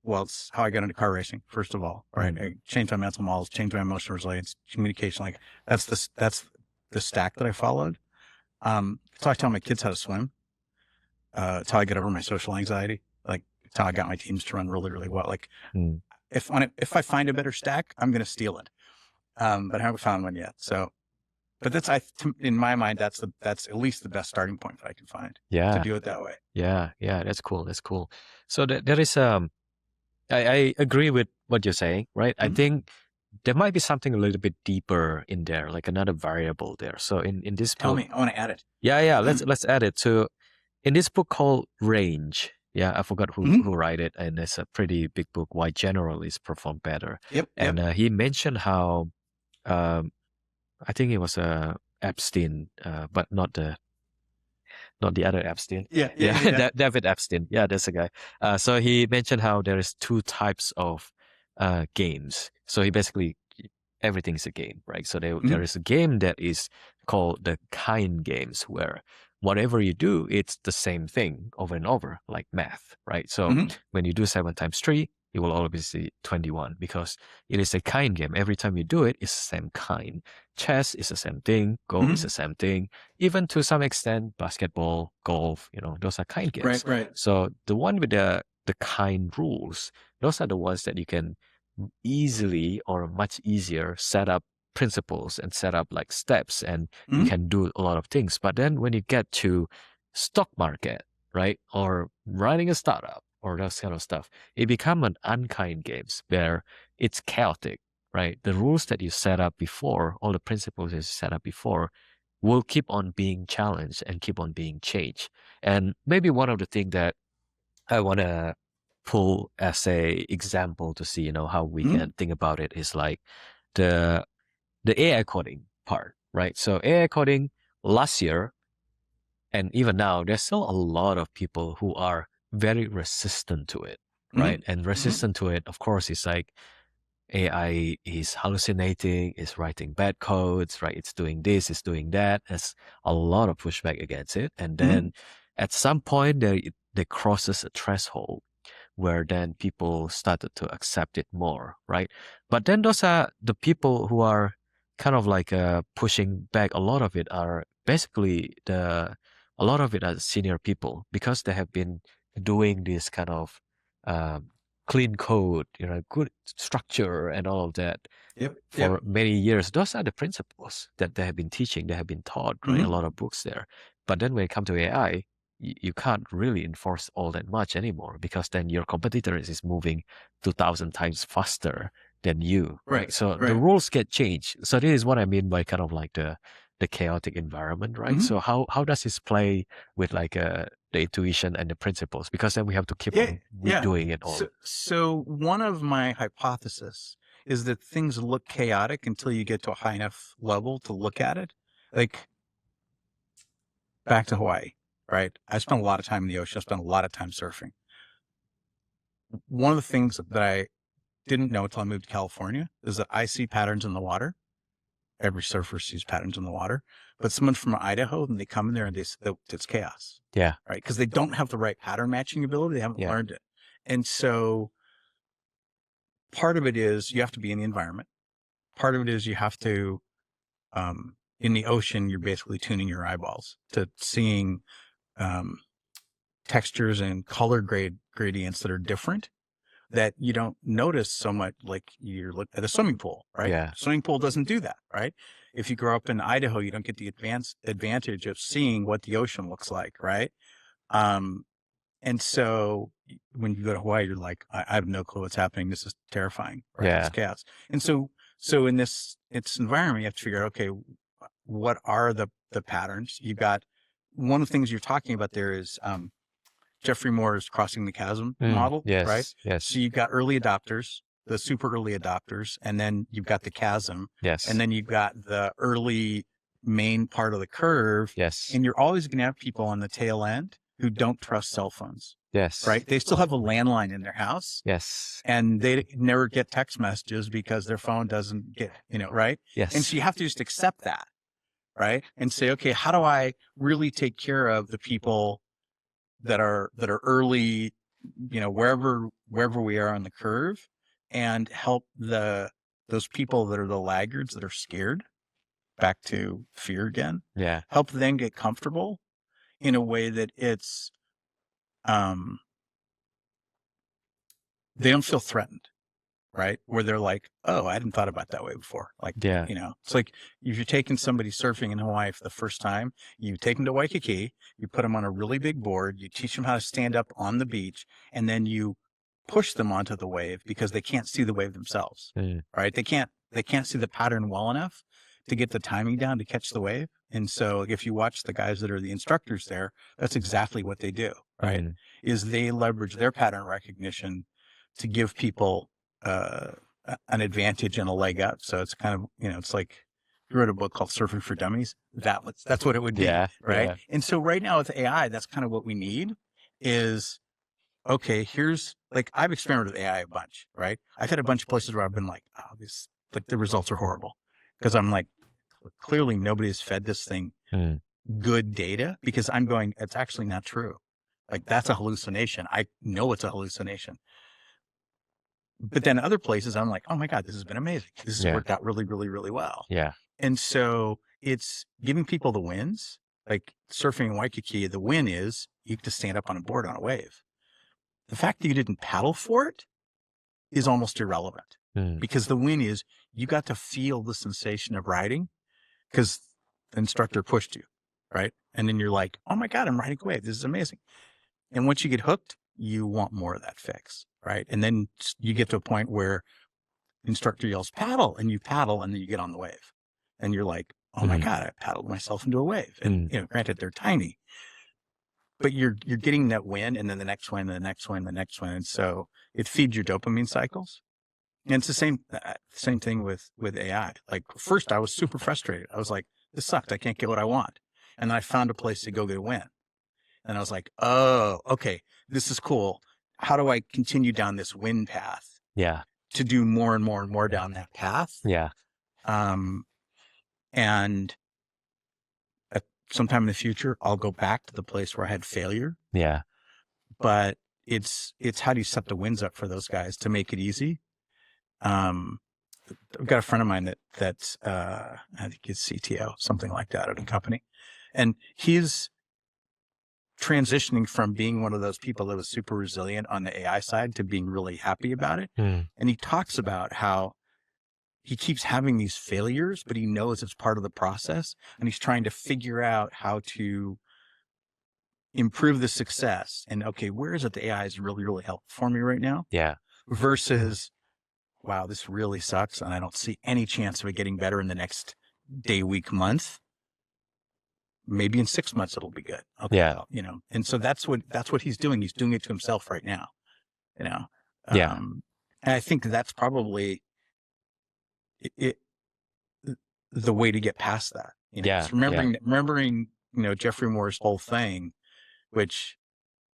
well, it's how I got into car racing, first of all, right? I changed my mental models, changed my emotional resilience, communication. Like that's the stack that I followed. So I tell my kids how to swim. It's how I get over my social anxiety. Like it's how I got my teams to run really, really well. Like if I find a better stack, I'm going to steal it. But I haven't found one yet. So, but in my mind, that's at least the best starting point that I can find. Yeah. To do it that way. Yeah. Yeah. That's cool. That's cool. So there is, I agree with what you're saying, right? I think there might be something a little bit deeper in there, like another variable there. So in this book, tell me, I want to add it. Yeah. Let's add it. So in this book called Range, I forgot who wrote it, and it's a pretty big book, Why Generalists Perform Better. Yep. And he mentioned how, I think it was Epstein, but not the other Epstein. Yeah. David Epstein. Yeah, that's the guy. So he mentioned how there is two types of games. So he basically, everything's a game, right? So there is a game that is called the kind games, where whatever you do, it's the same thing over and over, like math, right? So when you do 7 times 3, you will always see 21 because it is a kind game. Every time you do it, it's the same kind. Chess is the same thing. Go is the same thing. Even to some extent, basketball, golf, those are kind games. Right. So the one with the kind rules, those are the ones that you can easily or much easier set up principles and set up like steps, and you can do a lot of things. But then when you get to stock market, right, or running a startup or those kind of stuff, it becomes an unkind games where it's chaotic, right? The rules that you set up before, all the principles that you set up before, will keep on being challenged and keep on being changed. And maybe one of the things that I want to pull as a example to see, how we can think about it is like the AI coding part, right? So AI coding last year and even now, there's still a lot of people who are very resistant to it, right? Mm-hmm. And resistant to it, of course, is like AI is hallucinating, is writing bad codes, right? It's doing this, it's doing that. There's a lot of pushback against it. And Mm-hmm. then at some point, they crosses a threshold where then people started to accept it more, right? But then those are the people who are kind of like pushing back. A lot of it are basically a lot of it are senior people because they have been doing this kind of um, clean code, good structure and all of that Yep. for many years. Those are the principles that they have been teaching, they have been taught, right? Mm-hmm. A lot of books there. But then when it comes to AI, you can't really enforce all that much anymore because then your competitor is moving 2,000 times faster than you, right? So the rules get changed. So this is what I mean by kind of like the chaotic environment, right? Mm-hmm. So how does this play with like the intuition and the principles? Because then we have to keep on redoing it all. So one of my hypotheses is that things look chaotic until you get to a high enough level to look at it. Like back to Hawaii, right? I spent a lot of time in the ocean. I spent a lot of time surfing. One of the things that I didn't know until I moved to California is that I see patterns in the water. Every surfer sees patterns in the water, but someone from Idaho, and they come in there and it's chaos. Yeah. Right. Because they don't have the right pattern matching ability. They haven't learned it. And so part of it is you have to be in the environment. Part of it is you have to, in the ocean, you're basically tuning your eyeballs to seeing textures and color gradients that are different that you don't notice so much, like you're looking at a swimming pool, right? Yeah. Swimming pool doesn't do that, right? If you grow up in Idaho, you don't get the advantage of seeing what the ocean looks like, right? And so when you go to Hawaii, you're like, I have no clue what's happening. This is terrifying, right? Yeah. It's chaos. And so in this environment, you have to figure out, okay, what are the patterns? You've got one of the things you're talking about there is Jeffrey Moore's crossing the chasm model, yes, right? Yes. So you've got early adopters, the super early adopters, and then you've got the chasm. Yes. And then you've got the early main part of the curve. Yes. And you're always going to have people on the tail end who don't trust cell phones. Yes. Right? They still have a landline in their house. Yes. And they never get text messages because their phone doesn't get, right? Yes. And so you have to just accept that, right? And say, okay, how do I really take care of the people that are early, wherever we are on the curve, and help those people that are the laggards that are scared, back to fear again. Yeah. Help them get comfortable in a way that it's they don't feel threatened, right? Where they're like, oh, I hadn't thought about that way before. Like, it's like if you're taking somebody surfing in Hawaii for the first time, you take them to Waikiki, you put them on a really big board, you teach them how to stand up on the beach, and then you push them onto the wave because they can't see the wave themselves, right? They can't see the pattern well enough to get the timing down to catch the wave. And so if you watch the guys that are the instructors there, that's exactly what they do, right? Is they leverage their pattern recognition to give people an advantage and a leg up. So it's kind of, it's like you wrote a book called Surfing for Dummies. That's what it would be, right? Yeah. And so right now with AI, that's kind of what we need is, okay, here's like, I've experimented with AI a bunch, right? I've had a bunch of places where I've been like, oh, the results are horrible. Because I'm like, clearly nobody's fed this thing good data, because I'm going, it's actually not true. Like, that's a hallucination. I know it's a hallucination. But then other places, I'm like, oh my God, this has been amazing. This has worked out really, really, really well. Yeah. And so it's giving people the wins. Like surfing in Waikiki, the win is you get to stand up on a board on a wave. The fact that you didn't paddle for it is almost irrelevant, because the win is you got to feel the sensation of riding because the instructor pushed you, right? And then you're like, oh my God, I'm riding a wave. This is amazing. And once you get hooked, you want more of that fix, right? And then you get to a point where the instructor yells paddle, and you paddle, and then you get on the wave. And you're like, oh my God, I paddled myself into a wave. And granted, they're tiny, but you're getting that win, and then the next win, the next win, the next win. And so it feeds your dopamine cycles. And it's the same thing with AI. Like first I was super frustrated. I was like, this sucked. I can't get what I want. And then I found a place to go get a win. And I was like, oh, okay, this is cool. How do I continue down this win path Yeah. to do more and more and more down that path? Yeah. And at sometime in the future, I'll go back to the place where I had failure. Yeah. But it's how do you set the wins up for those guys to make it easy? I've got a friend of mine that's I think he's CTO, something like that at a company. And he's transitioning from being one of those people that was super resilient on the AI side to being really happy about it. Mm. And he talks about how he keeps having these failures, but he knows it's part of the process. And he's trying to figure out how to improve the success. And okay, where is it the AI is really, really helpful for me right now? Yeah. Versus, wow, this really sucks. And I don't see any chance of it getting better in the next day, week, month. Maybe in 6 months it'll be good. Okay, Yeah. well, you know, and so that's what he's doing. He's doing it to himself right now, you know. Yeah. And I think that's probably the way to get past that. You know, Yeah. it's remembering, you know, Jeffrey Moore's whole thing, which,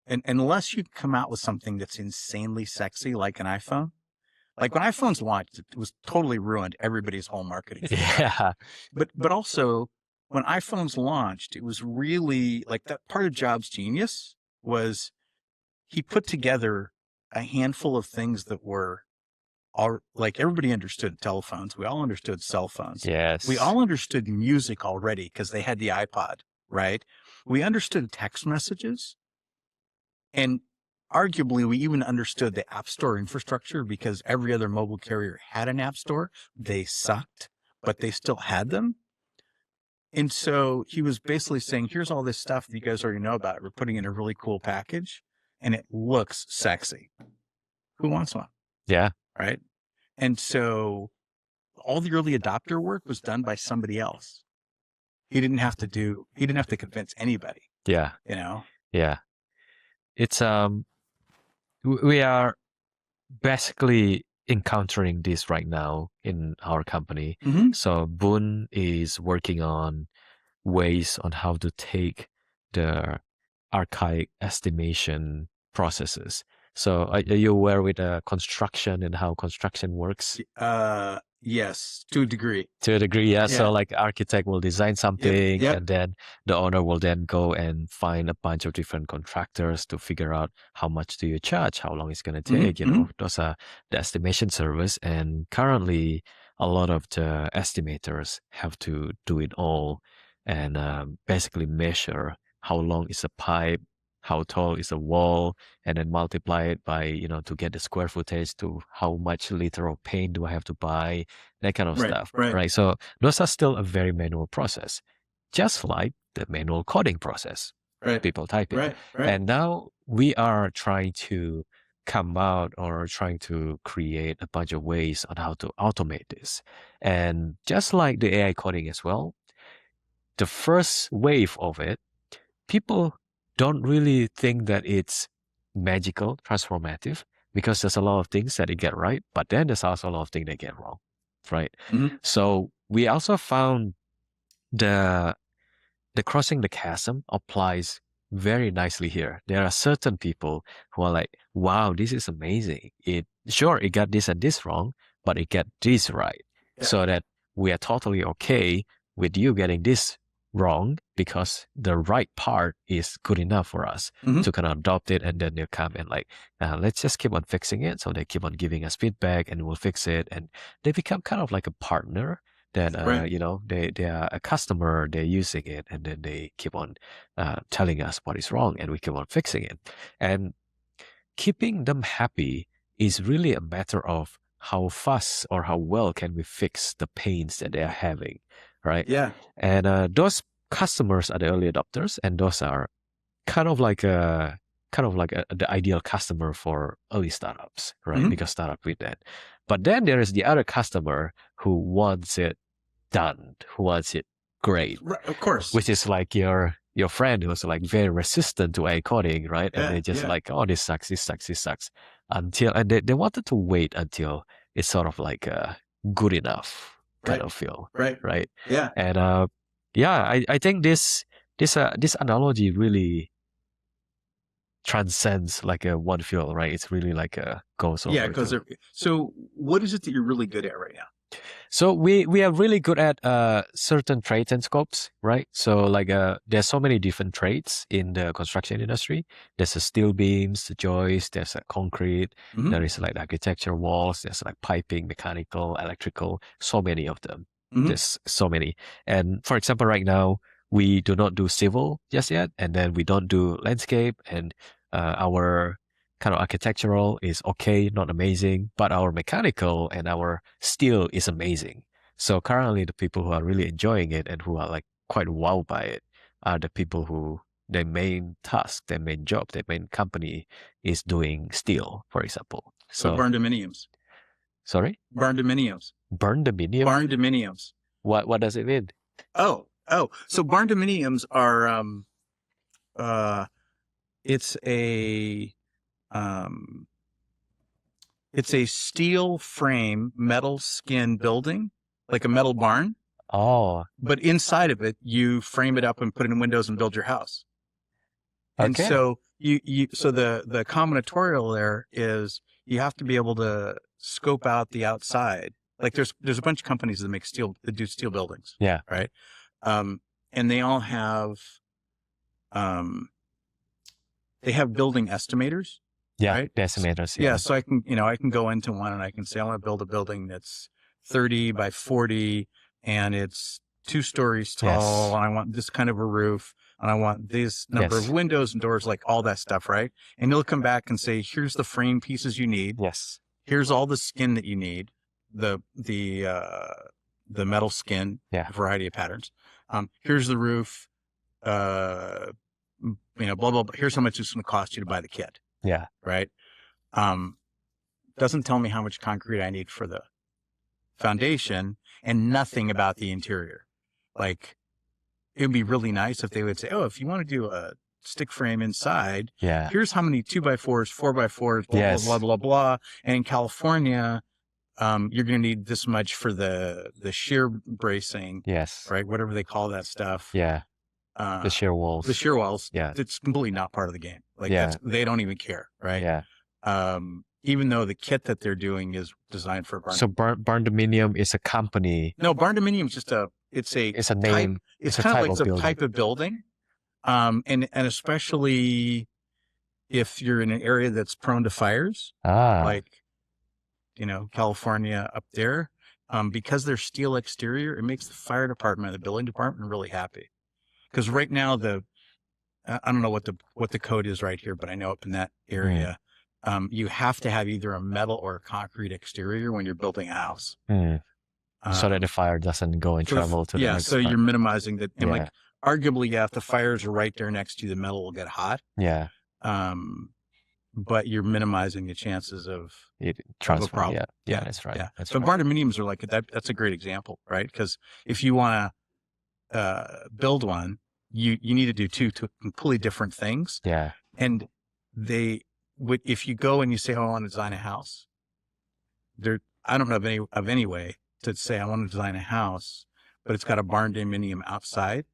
and unless you come out with something that's insanely sexy, like an iPhone, like when iPhones launched, it was totally ruined everybody's whole marketing. Yeah. But also when iPhones launched, it was really like that part of Jobs' genius was he put together a handful of things that were all like everybody understood telephones. We all understood cell phones. Yes. We all understood music already because they had the iPod, right? We understood text messages. And arguably, we even understood the App Store infrastructure because every other mobile carrier had an App Store. They sucked, but they still had them. And so he was basically saying, here's all this stuff that you guys already know about. We're putting in a really cool package and it looks sexy. Who wants one? Yeah. Right. And so all the early adopter work was done by somebody else. He didn't have to convince anybody, Yeah. you know? Yeah. It's, we are basically encountering this right now in our company. Mm-hmm. So Boon is working on ways on how to take the archaic estimation processes. So are you aware with construction and how construction works? Yes, to a degree. To a degree, yeah. Yeah. So like architect will design something Yep. and then the owner will then go and find a bunch of different contractors to figure out how much do you charge, how long it's going to take, you know, those are the estimation service. And currently a lot of the estimators have to do it all and basically measure how long is a pipe, how tall is a wall, and then multiply it by, you know, to get the square footage to how much liter of paint do I have to buy, that kind of stuff, right? So those are still a very manual process, just like the manual coding process, people typing. Right. And now we are trying to come out or trying to create a bunch of ways on how to automate this. And just like the AI coding as well, the first wave of it, people don't really think that it's magical, transformative, because there's a lot of things that they get right, but then there's also a lot of things they get wrong, right? So we also found the crossing the chasm applies very nicely here. There are certain people who are like, wow, this is amazing. It got this and this wrong, but it got this right. Yeah. So that we are totally okay with you getting this wrong because the right part is good enough for us to kind of adopt it, and then they'll come and like, let's just keep on fixing it. So they keep on giving us feedback and we'll fix it, and they become kind of like a partner that you know, they are a customer, they're using it, and then they keep on telling us what is wrong, and we keep on fixing it. And keeping them happy is really a matter of how fast or how well can we fix the pains that they are having, right? Yeah. And those customers are the early adopters, and those are kind of like the ideal customer for early startups, right? Because startup with that. But then there is the other customer who wants it done, who wants it great, Right, of course, which is like your friend who's like very resistant to AI coding, right? And they just like, oh, this sucks until, and they wanted to wait until it's sort of like good enough kind of feel, right? Yeah. And Yeah, I think this analogy really transcends like a one field, right? It's really like a goes Yeah, over because to. so what is it that you're really good at right now? So we are really good at certain trades and scopes, right? So like there's so many different trades in the construction industry. There's a steel beams, the joists, there's a concrete, Mhm. there is like architecture walls, there's like piping, mechanical, electrical, so many of them. Mhm. There's so many. And for example, right now we do not do civil just yet, and then we don't do landscape, and our kind of architectural is okay, not amazing, but our mechanical and our steel is amazing. So currently the people who are really enjoying it and who are like quite wowed by it are the people who their main task, their main job, their main company is doing steel, for example. So So barn dominiums. sorry? Barn dominiums. Burn the medium? Barn dominiums. What does it mean? Oh. So barn dominiums are it's a um it's a steel frame, metal skin building, like a metal barn, Oh, but inside of it you frame it up and put it in windows and build your house. And okay. so so the combinatorial there is you have to be able to scope out the outside. Like there's a bunch of companies that do steel buildings, Yeah. right? And they all have they have building estimators, Yeah, right? decimeters. Yeah, Yeah. so I can go into one and I can say I want to build a building that's 30 by 40 and it's 2 stories tall Yes. and I want this kind of a roof and I want this number of Yes. windows and doors, like all that stuff, right? And you'll come back and say, here's the frame pieces you need. Yes. Here's all the skin that you need, the metal skin, Yeah. a variety of patterns. Here's the roof, blah, blah, blah. Here's how much it's going to cost you to buy the kit, Yeah. right? Doesn't tell me how much concrete I need for the foundation and nothing about the interior. Like, it would be really nice if they would say, oh, if you want to do a stick frame inside, Yeah. here's how many 2x4s, 4x4s, blah, Yes. blah, blah, blah, blah. And in California, you're going to need this much for the shear bracing, Yes. right? Whatever they call that stuff. Yeah. The shear walls. The shear walls. Yeah. It's completely not part of the game. Like Yeah. they don't even care, right? Yeah. Even though the kit that they're doing is designed for barn. So barn dominium is a company. No, barn dominium is just it's a name. Type, it's a kind type of like of a building. type of building. And especially if you're in an area that's prone to fires, like, California up there, because they're steel exterior, it makes the fire department, the building department really happy. Because right now I don't know what the code is right here, but I know up in that area, you have to have either a metal or a concrete exterior when you're building a house. So that the fire doesn't go and travel to the next so part. you're minimizing that. And Yeah. like, arguably, if the fires are right there next to you, the metal will get hot. Yeah. But you're minimizing the chances of Transfer. problem. Yeah, that's right. Yeah. That's But right. barn dominiums are like that. That's a great example, right? Because if you want to build one, you need to do two completely different things. Yeah. And if you go and you say, oh, I want to design a house, I don't know of any way to say I want to design a house, but it's got a barn dominium outside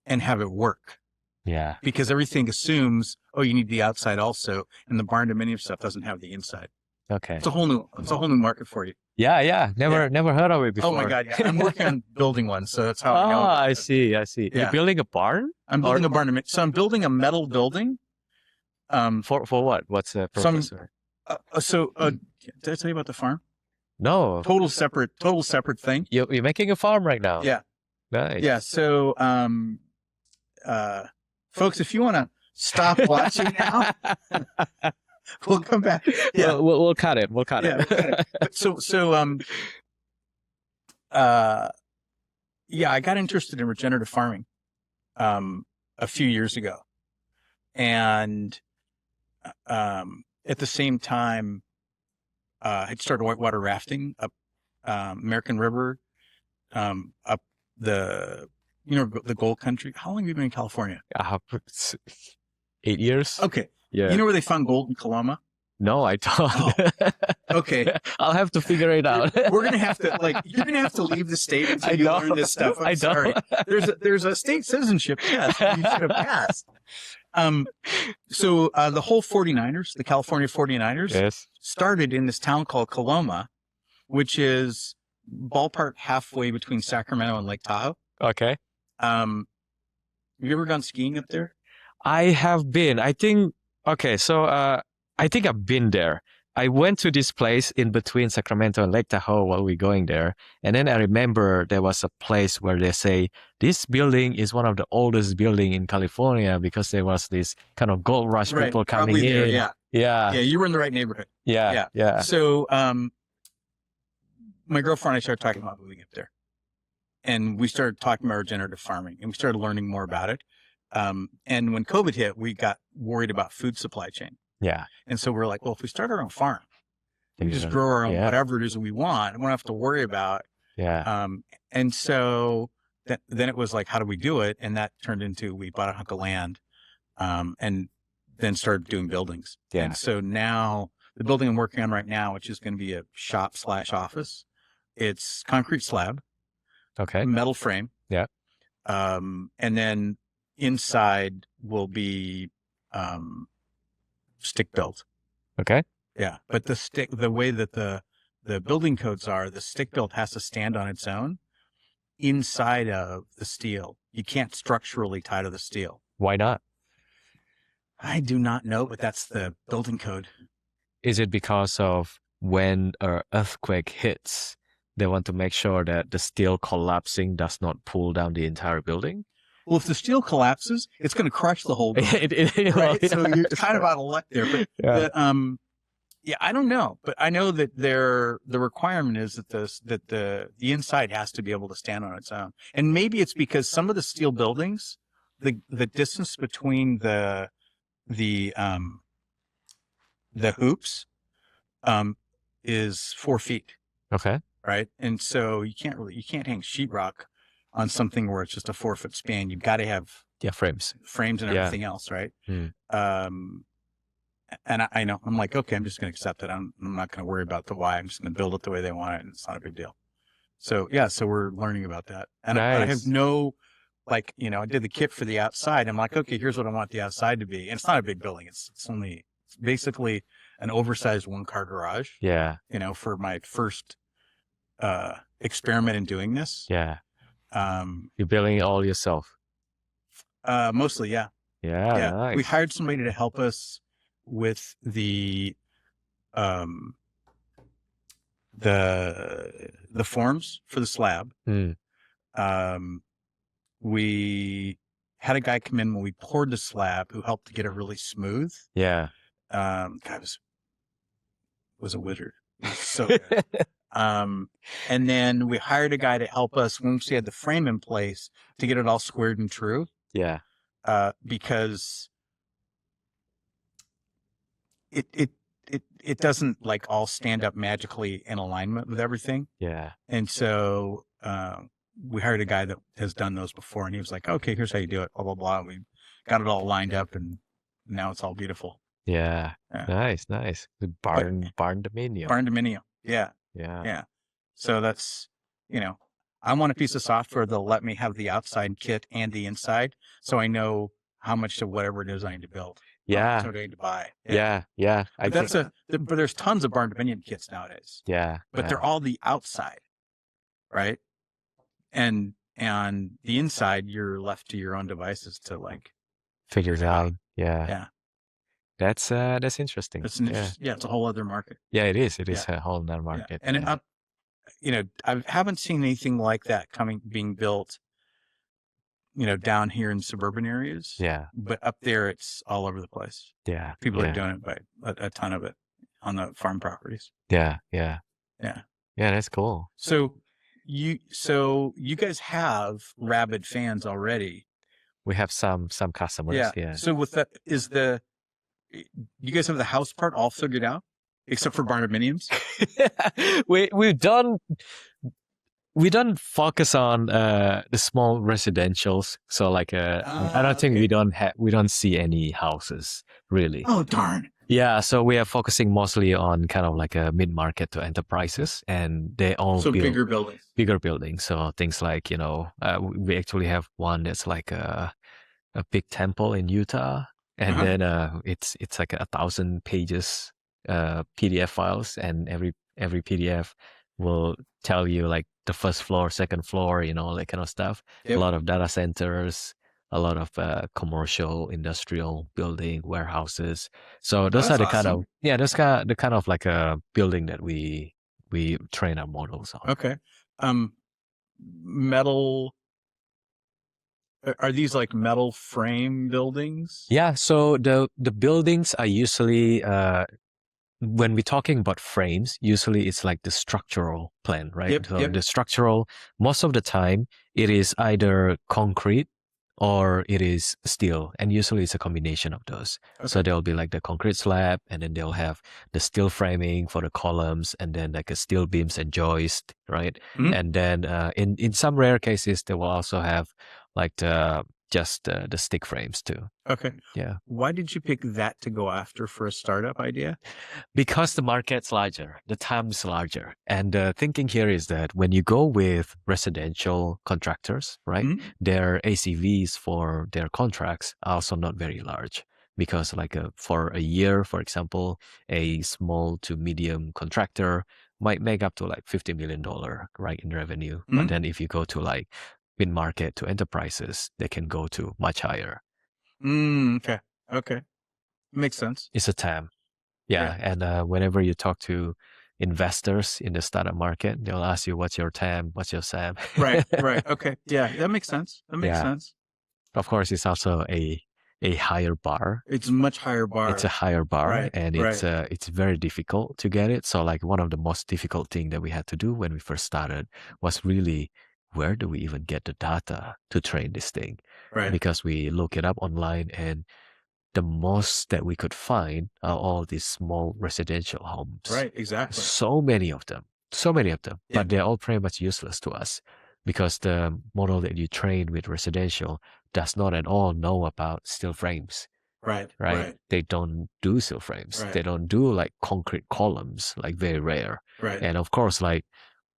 and have it work. Yeah. Because everything assumes, oh, you need the outside also, and the barn dominium stuff doesn't have the inside. Okay. It's a whole new market for you. Yeah. Never heard of it before. Oh my God, yeah. I'm working on building one, so that's how I know. I see. Yeah. You're building a barn? I'm building a barn dominium. So I'm building a metal building. For what? What's the purpose? did I tell you about the farm? No. Total separate thing. You're making a farm right now. Yeah. Nice. Yeah. So, folks, if you want to stop watching now, we'll come back. Yeah. We'll cut it. We'll cut it. I got interested in regenerative farming, a few years ago. And, at the same time, I'd started whitewater rafting up, American River, up the gold country. How long have you been in California? 8 years. Okay. Yeah. You know where they found gold in Coloma? No, I don't. Okay. I'll have to figure it out. We're going to have to, like, you're going to have to leave the state until I you know. learn this stuff. I'm I sorry. know. There's a state citizenship test you should have passed. So the whole 49ers, the California 49ers, Yes. started in this town called Coloma, which is ballpark halfway between Sacramento and Lake Tahoe. Okay. Have you ever gone skiing up there? I have been. I think. Okay. So I think I've been there. I went to this place in between Sacramento and Lake Tahoe while we going there. And then I remember there was a place where they say this building is one of the oldest building in California because there was this kind of gold rush people coming probably in. there, yeah. Yeah. Yeah, you were in the right neighborhood. Yeah. Yeah. So my girlfriend and I started talking about moving up there. And we started talking about regenerative farming and we started learning more about it. And when COVID hit, we got worried about food supply chain. Yeah. And so we're like, well, if we start our own farm, we just grow our own whatever it is that we want. And we don't have to worry about. Yeah. And so then it was like, how do we do it? And that turned into, we bought a hunk of land, and then started doing buildings. Yeah. And so now the building I'm working on right now, which is going to be a shop/office, it's concrete slab, Okay. metal frame. Yeah. And then inside will be, stick built. Okay. Yeah. But the way that the building codes are, the stick built has to stand on its own inside of the steel. You can't structurally tie to the steel. Why not? I do not know, but that's the building code. Is it because of when an earthquake hits, they want to make sure that the steel collapsing does not pull down the entire building? Well, if the steel collapses, it's going to crush the whole building. Right? So you're kind of out of luck there. But yeah, I don't know. But I know that the requirement is that the inside has to be able to stand on its own. And maybe it's because some of the steel buildings, the distance between the hoops is 4 feet. Okay. Right. And so you can't hang sheetrock on something where it's just a 4-foot span. You've got to have frames and everything else. Right. Hmm. And I know, I'm like, okay, I'm just going to accept it. I'm not going to worry about the why. I'm just going to build it the way they want it. And it's not a big deal. So yeah, so we're learning about that. And Nice. I have no, like, I did the kit for the outside. I'm like, okay, here's what I want the outside to be. And it's not a big building. It's basically an oversized 1-car garage. Yeah. For my first experiment in doing this. Yeah. You're building it all yourself. Mostly, yeah. Yeah. Nice. We hired somebody to help us with the forms for the slab. We had a guy come in when we poured the slab who helped to get it really smooth. Yeah. Guy was a wizard. It was so good. And then we hired a guy to help us once we had the frame in place to get it all squared and true. Yeah. Because it doesn't like all stand up magically in alignment with everything. Yeah. And so we hired a guy that has done those before, and he was like, okay, here's how you do it, blah, blah, blah. We got it all lined up, and now it's all beautiful. Yeah. Nice. The barn dominium. Barn dominium. Yeah. Yeah. Yeah. So that's, I want a piece of software that'll let me have the outside kit and the inside, so I know how much of whatever it is I need to build. Yeah. So I need to buy. Yeah. But but there's tons of barn dominium kits nowadays. Yeah. But they're all the outside, right? And the inside, you're left to your own devices to like figure it out. Yeah. Yeah. That's interesting. It's it's a whole other market. Yeah, it is. It is a whole other market. Yeah. And I haven't seen anything like that being built, down here in suburban areas. Yeah. But up there, it's all over the place. Yeah. People are doing it by a ton of it on the farm properties. Yeah. Yeah. Yeah, that's cool. So you guys have rabid fans already. We have some customers. Yeah. So with that, you guys have the house part all figured out, except for barn dominiums? We don't focus on the small residentials. So like I don't think we don't see any houses really. Oh darn. Yeah, so we are focusing mostly on kind of like a mid-market to enterprises, and they all So build bigger buildings. bigger buildings. So things like, we actually have one that's like a big temple in Utah, and Uh-huh. then it's like 1,000 pages PDF files, and every PDF will tell you like the first floor, second floor, all that kind of stuff. Yep. A lot of data centers, a lot of commercial, industrial building, warehouses. So those That's are the kind awesome. of the kind of like a building that we train our models on. Okay. Metal. Are these like metal frame buildings? Yeah, so the buildings are usually when we're talking about frames, usually it's like the structural plan, right? Yep. So Yep. the structural, most of the time, it is either concrete or it is steel, and usually it's a combination of those. So Okay. there'll be like the concrete slab, and then they'll have the steel framing for the columns, and then like a steel beams and joist, right? Mhm. And then in some rare cases, they will also have like the stick frames too. Okay. Yeah. Why did you pick that to go after for a startup idea? Because the market's larger, the TAM's larger. And the thinking here is that when you go with residential contractors, right, Mhm. their ACVs for their contracts are also not very large. Because like for a year, for example, a small to medium contractor might make up to like $50 million, right, in revenue. But Mhm. then if you go to like mid-market to enterprises, they can go to much higher. Okay. Okay. Makes sense. It's a TAM. Yeah. Yeah, and whenever you talk to investors in the startup market, they'll ask you, "What's your TAM? What's your SAM?" Right. Right. Okay. Yeah. That makes sense. That makes Yeah, sense. of course, it's also a higher bar. It's a much higher It's a bar. higher bar, Right. and Right. it's very difficult to get it. So, like one of the most difficult thing that we had to do when we first started was really where do we even get the data to train this thing? Right. Because we look it up online, and the most that we could find are all these small residential homes. Right. Exactly. So many of them, Yeah. but they're all pretty much useless to us because the model that you train with residential does not at all know about steel frames, Right. right? Right. They don't do steel frames. Right. They don't do like concrete columns, like very rare. Right. And of course, like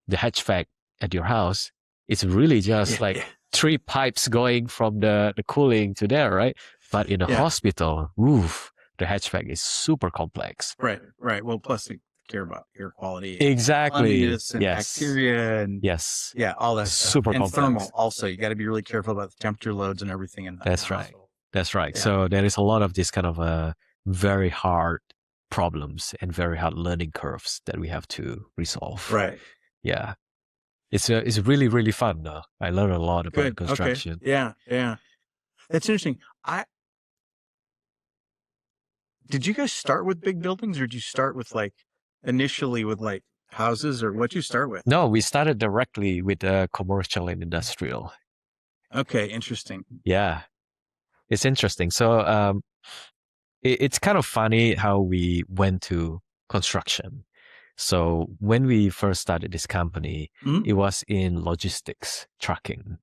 the HVAC at your house, it's really just Yeah. like Yeah. 3 pipes going from the cooling to there, right? But in a Yeah. hospital, oof, the HVAC is super complex. Right. Right. Well, plus they care about air quality, Exactly. cleanliness, and Yes. bacteria, and Yes. yeah, all that stuff. Super And complex. thermal also. You got to be really careful about the temperature loads and everything in the That's right. household. That's right. Yeah. So there is a lot of this kind of very hard problems and very hard learning curves that we have to resolve. Right. Yeah. It's really, really fun though. I learned a lot about Good. construction. Okay. Yeah. Yeah. That's interesting. Did you guys start with big buildings, or did you start with like initially with like houses, or what'd you start with? No, we started directly with commercial and industrial. Okay. Interesting. Yeah, it's interesting. So it's kind of funny how we went to construction. So when we first started this company, Mhm. it was in logistics, trucking.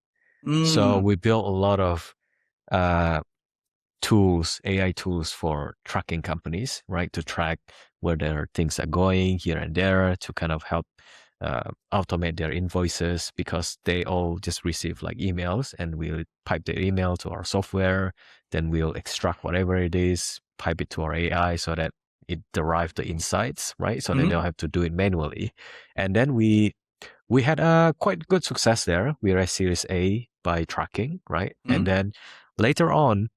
Mm. So we built a lot of uh, tools, AI tools for trucking companies, right? To track where their things are going here and there to kind of help automate their invoices because they all just receive like emails and we'll pipe the email to our software. Then we'll extract whatever it is, pipe it to our AI so that it derives the insights, right? So they Mhm. don't have to do it manually. And then we had a quite good success there. We raised Series A by tracking, right? Mhm. And then later on,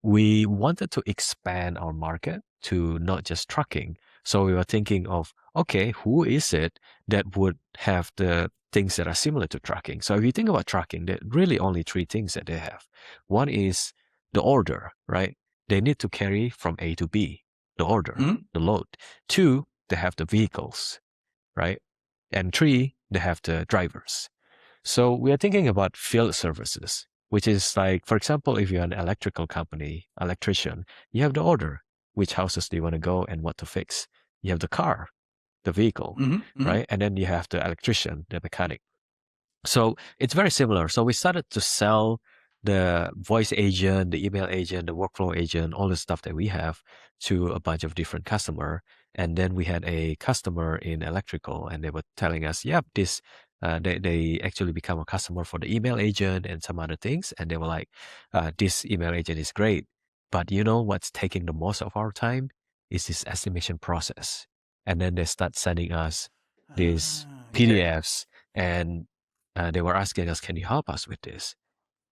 we wanted to expand our market to not just trucking. So we were thinking of, okay, who is it that would have the things that are similar to trucking? So if you think about trucking, there are really only 3 things that they have. One is the order, right? They need to carry from A to B, the order, Mhm. the load. 2, they have the vehicles, right? And 3, they have the drivers. So we are thinking about field services, which is like, for example, if you're an electrical company, electrician, you have the order, which houses do you want to go and what to fix. You have the car, the vehicle, Mhm. Mhm. right? And then you have the electrician, the mechanic. So it's very similar. So we started to sell the voice agent, the email agent, the workflow agent, all the stuff that we have to a bunch of different customer. And then we had a customer in electrical, and they were telling us, yep, this they actually become a customer for the email agent and some other things. And they were like, this email agent is great. But you know what's taking the most of our time is this estimation process. And then they start sending us these PDFs, and they were asking us, can you help us with this?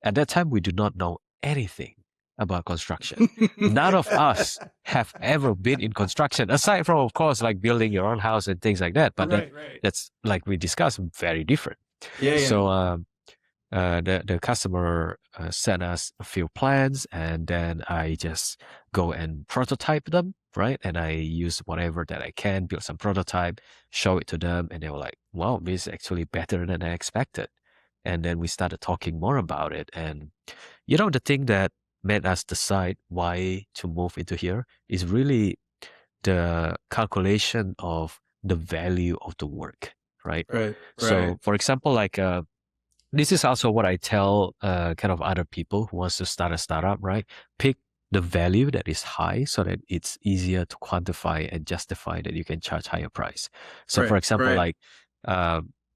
At that time, we do not know anything about construction. None of us have ever been in construction, aside from, of course, like building your own house and things like that. But that's, like we discussed, very different. So the customer sent us a few plans, and then I just go and prototype them, right? And I use whatever that I can, build some prototype, show it to them, and they were like, wow, this is actually better than I expected. And then we started talking more about it. And the thing that made us decide why to move into here is really the calculation of the value of the work, right? So, for example, like this is also what I tell kind of other people who wants to start a startup, right? Pick the value that is high so that it's easier to quantify and justify that you can charge higher price. So, for example, like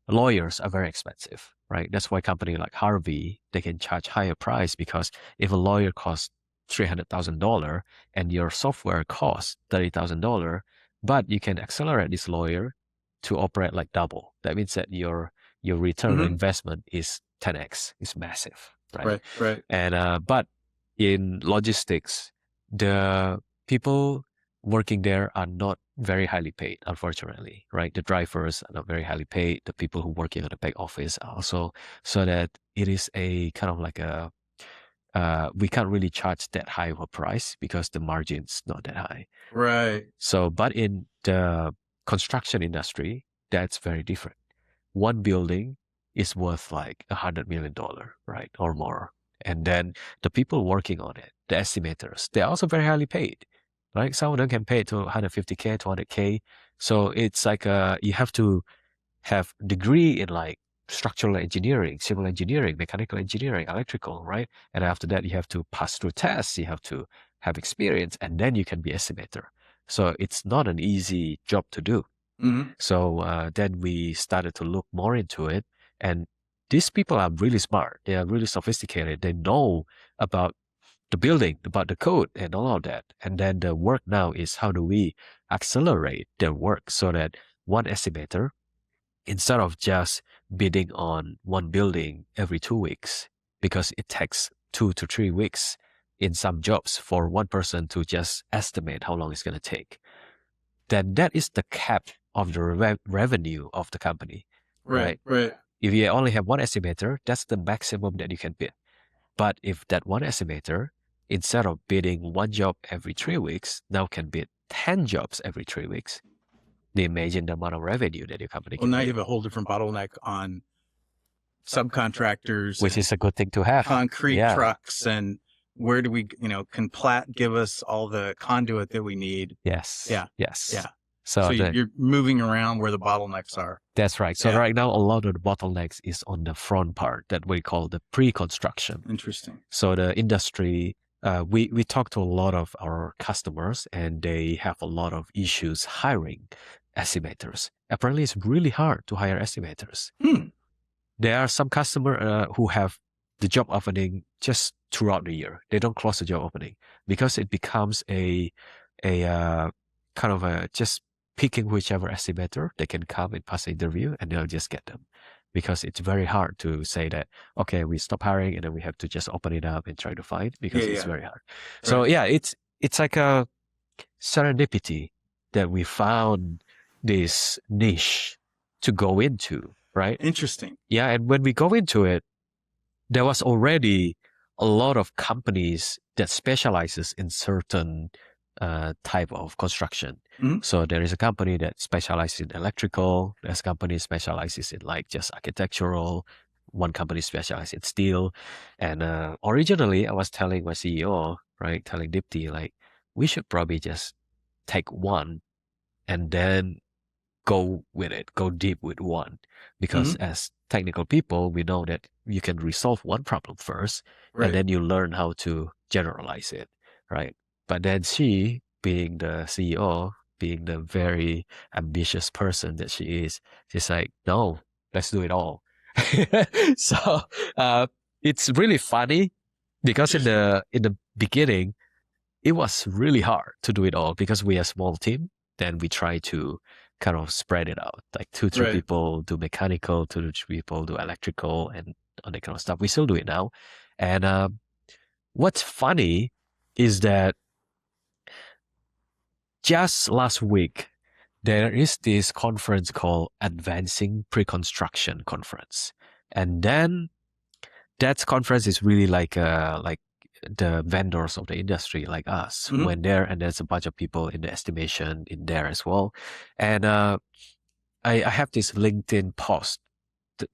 lawyers are very expensive, right? That's why company like Harvey, they can charge higher price, because if a lawyer costs $300,000 and your software costs $30,000, but you can accelerate this lawyer to operate like double. That means that your return on investment is 10x. It's massive, right? And but in logistics, the people working there are not very highly paid, unfortunately, right? The drivers are not very highly paid. The people who work in the back office are also, so that it is a kind of like a we can't really charge that high of a price because the margin's not that high. So, but in the construction industry, that's very different. One building is worth like $100 million, right? Or more. And then the people working on it, the estimators, they're also very highly paid, right? Some of them can pay to 150K, 200K. So it's like you have to have degree in like structural engineering, civil engineering, mechanical engineering, electrical, right? And after that, you have to pass through tests, you have to have experience, and then you can be estimator. So it's not an easy job to do. So then we started to look more into it. And these people are really smart. They are really sophisticated. They know about the building, about the code and all of that. And then the work now is how do we accelerate their work so that one estimator, instead of just bidding on one building every 2 weeks, because it takes 2 to 3 weeks in some jobs for one person to just estimate how long it's going to take, then that is the cap of the revenue of the company, right? If you only have one estimator, that's the maximum that you can bid. But if that one estimator, instead of bidding one job every 3 weeks, now can bid 10 jobs every 3 weeks, imagine the amount of revenue that your company can now make. you have a whole different bottleneck on subcontractors, which is a good thing to have. Concrete trucks, and where do we, can Platt give us all the conduit that we need? Yes. So you're moving around where the bottlenecks are. That's right. So right now, a lot of the bottlenecks is on the front part that we call the pre-construction. Interesting. So the industry, we talk to a lot of our customers, and they have a lot of issues hiring estimators. Apparently, it's really hard to hire estimators. There are some customers who have the job opening just throughout the year. They don't close the job opening because it becomes a kind of a just picking whichever estimator they can come and pass the interview, and they'll just get them, because it's very hard to say that, okay, we stop hiring and then we have to just open it up and try to find, because it's very hard. So it's like a serendipity that we found this niche to go into, right? Interesting. Yeah, and when we go into it, there was already a lot of companies that specializes in certain type of construction. So there is a company that specializes in electrical. There's a company specializes in like just architectural. One company specializes in steel. And originally, I was telling my CEO, right, telling Dipti, like, we should probably just take one and then go with it, go deep with one. Because as technical people, we know that you can resolve one problem first, and then you learn how to generalize it, right? But then she, being the CEO, being the very ambitious person that she is, she's like, no, let's do it all. So it's really funny because in the beginning, it was really hard to do it all because we are a small team. Then we try to kind of spread it out, like 2-3 people do mechanical, 2-3 people do electrical, and all that kind of stuff. We still do it now. And what's funny is that just last week, there is this conference called Advancing Pre-Construction Conference. And then that conference is really like the vendors of the industry like us went there, and there's a bunch of people in the estimation in there as well. And I have this LinkedIn post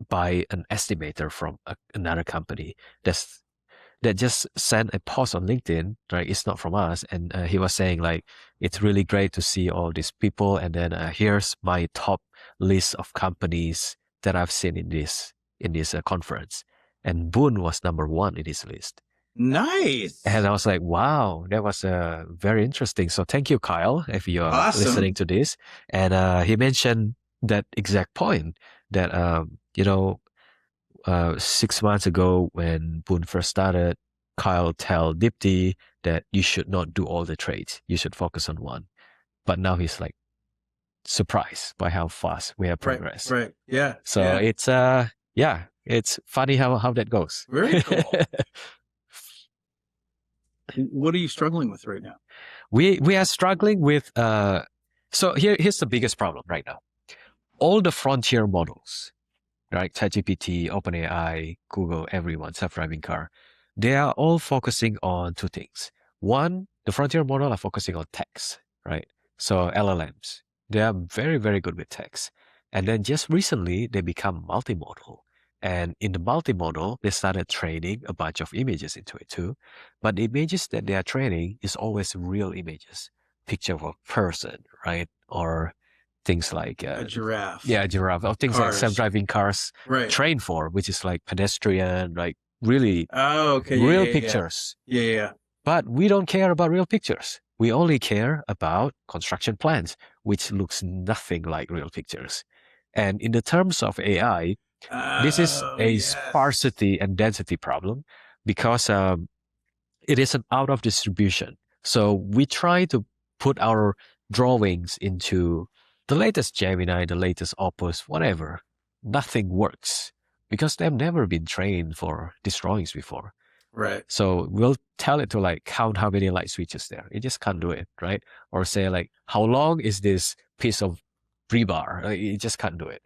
by an estimator from another company that just sent a post on LinkedIn, right? It's not from us. And he was saying like, it's really great to see all these people. And then here's my top list of companies that I've seen in this conference. And Boon was number 1 in his list. Nice. And I was like, wow, that was very interesting. So thank you, Kyle, if you're listening to this. And he mentioned that exact point that, 6 months ago when Boon first started, Kyle tell Dipti that you should not do all the trades. You should focus on one. But now he's like surprised by how fast we have progressed. Right. Yeah. So it's it's funny how that goes. Very cool. What are you struggling with right now? We are struggling with so here's the biggest problem right now. All the frontier models, right? ChatGPT, OpenAI, Google, everyone, self-driving car, they are all focusing on 2 things. One, the frontier model are focusing on text, right? So LLMs, they are very, very good with text. And then just recently, they become multimodal. And in the multimodal, they started training a bunch of images into it too. But the images that they are training is always real images. Picture of a person, right? Or things like a giraffe. Yeah, a giraffe. Or things like self-driving cars trained for, which is like pedestrian, like really real pictures. Yeah. But we don't care about real pictures. We only care about construction plans, which looks nothing like real pictures. And in the terms of AI, this is a sparsity and density problem because it is an out of distribution. So we try to put our drawings into the latest Gemini, the latest Opus, whatever. Nothing works because they've never been trained for these drawings before. Right. So we'll tell it to like count how many light switches there. It just can't do it, right? Or say like, how long is this piece of rebar? It just can't do it.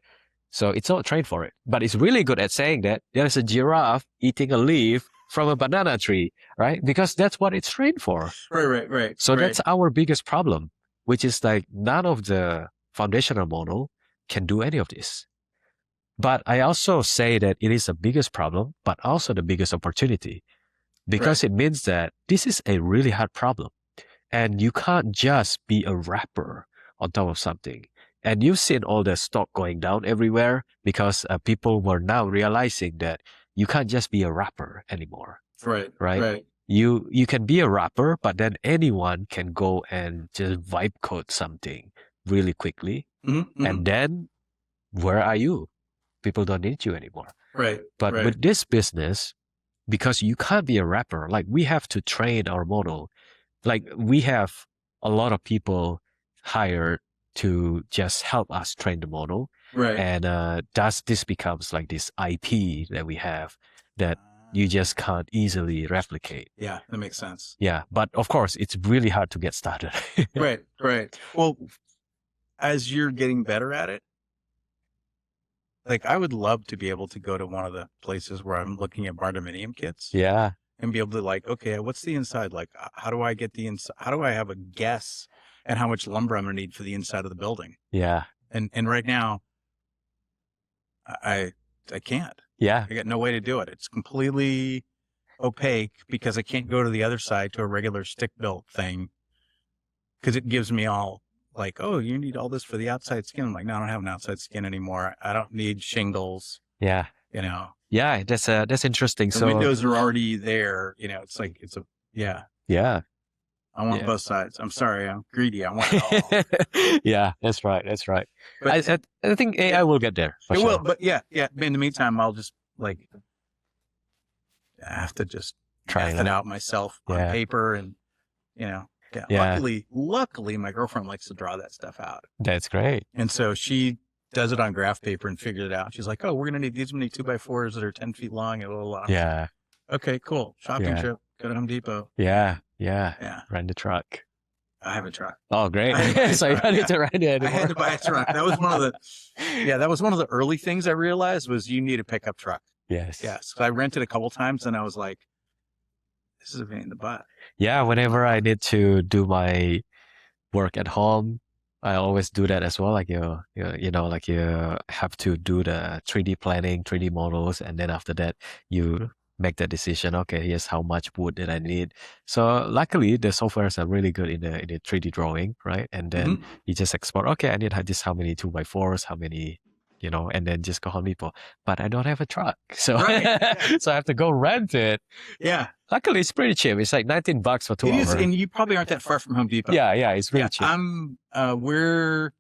So it's not trained for it. But it's really good at saying that there's a giraffe eating a leaf from a banana tree, right? Because that's what it's trained for. Right. So that's our biggest problem, which is like none of the foundational model can do any of this. But I also say that it is the biggest problem, but also the biggest opportunity. Because it means that this is a really hard problem. And you can't just be a wrapper on top of something. And you've seen all the stock going down everywhere because people were now realizing that you can't just be a wrapper anymore. Right. You can be a wrapper, but then anyone can go and just vibe code something really quickly. And then where are you? People don't need you anymore. But with this business, because you can't be a wrapper, like we have to train our model. Like we have a lot of people hired to just help us train the model. And thus this becomes like this IP that we have that you just can't easily replicate. Yeah, that makes sense. Yeah, but of course, it's really hard to get started. Right. Well, as you're getting better at it, like I would love to be able to go to one of the places where I'm looking at bardominium kits. Yeah. And be able to like, okay, what's the inside? Like, how do I get the inside? How do I have a guess and how much lumber I'm going to need for the inside of the building? Yeah. And right now, I can't. Yeah. I got no way to do it. It's completely opaque because I can't go to the other side to a regular stick built thing because it gives me all like, oh, you need all this for the outside skin. I'm like, no, I don't have an outside skin anymore. I don't need shingles, Yeah. you know. Yeah, that's interesting. The So windows are already there, you know. It's like yeah. I want Yeah. both sides. I'm sorry, I'm greedy. I want it all. Yeah, that's right. But I think AI will get there. For it sure. will, but yeah. In the meantime, I'll just like I have to just Try math it out myself on paper, and you know. Yeah. Luckily, my girlfriend likes to draw that stuff out. That's great. And so she does it on graph paper and figured it out. She's like, oh, we're going to need these many 2x4s that are 10 feet long and blah, blah, blah. Yeah. Okay, cool. Shopping trip. Go to Home Depot. Yeah. Yeah. Rent a truck. I have a truck. Oh, great. So you don't need to rent it anymore. I had to buy a truck. That was one of the early things I realized was you need a pickup truck. Yes. Yes. So I rented a couple times and I was like, this is a pain in the butt. Yeah. Whenever I need to do my work at home, I always do that as well. Like you have to do the 3D planning, 3D models, and then after that you make the decision. Okay, here's how much wood that I need. So luckily the softwares are really good in the 3D drawing, right? And then you just export. Okay, I need this how many 2x4s, how many, and then just go Home Depot. But I don't have a truck, so so I have to go rent it. Yeah. Luckily, it's pretty cheap. It's like $19 for 2 hours. And you probably aren't that far from Home Depot. Yeah, it's really cheap. We're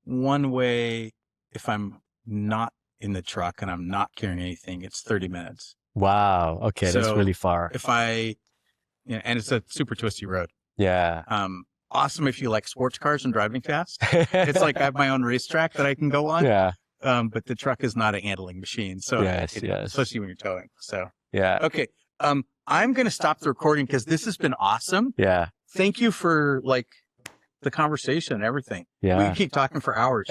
one way. If I'm not in the truck and I'm not carrying anything, it's 30 minutes. Wow. Okay, that's really far. If and it's a super twisty road. Yeah. Awesome if you like sports cars and driving fast. It's like I have my own racetrack that I can go on. Yeah. But the truck is not a handling machine. So yes. Especially when you're towing. So yeah. Okay. I'm going to stop the recording because this has been awesome. Yeah. Thank you for the conversation and everything. Yeah. We can keep talking for hours.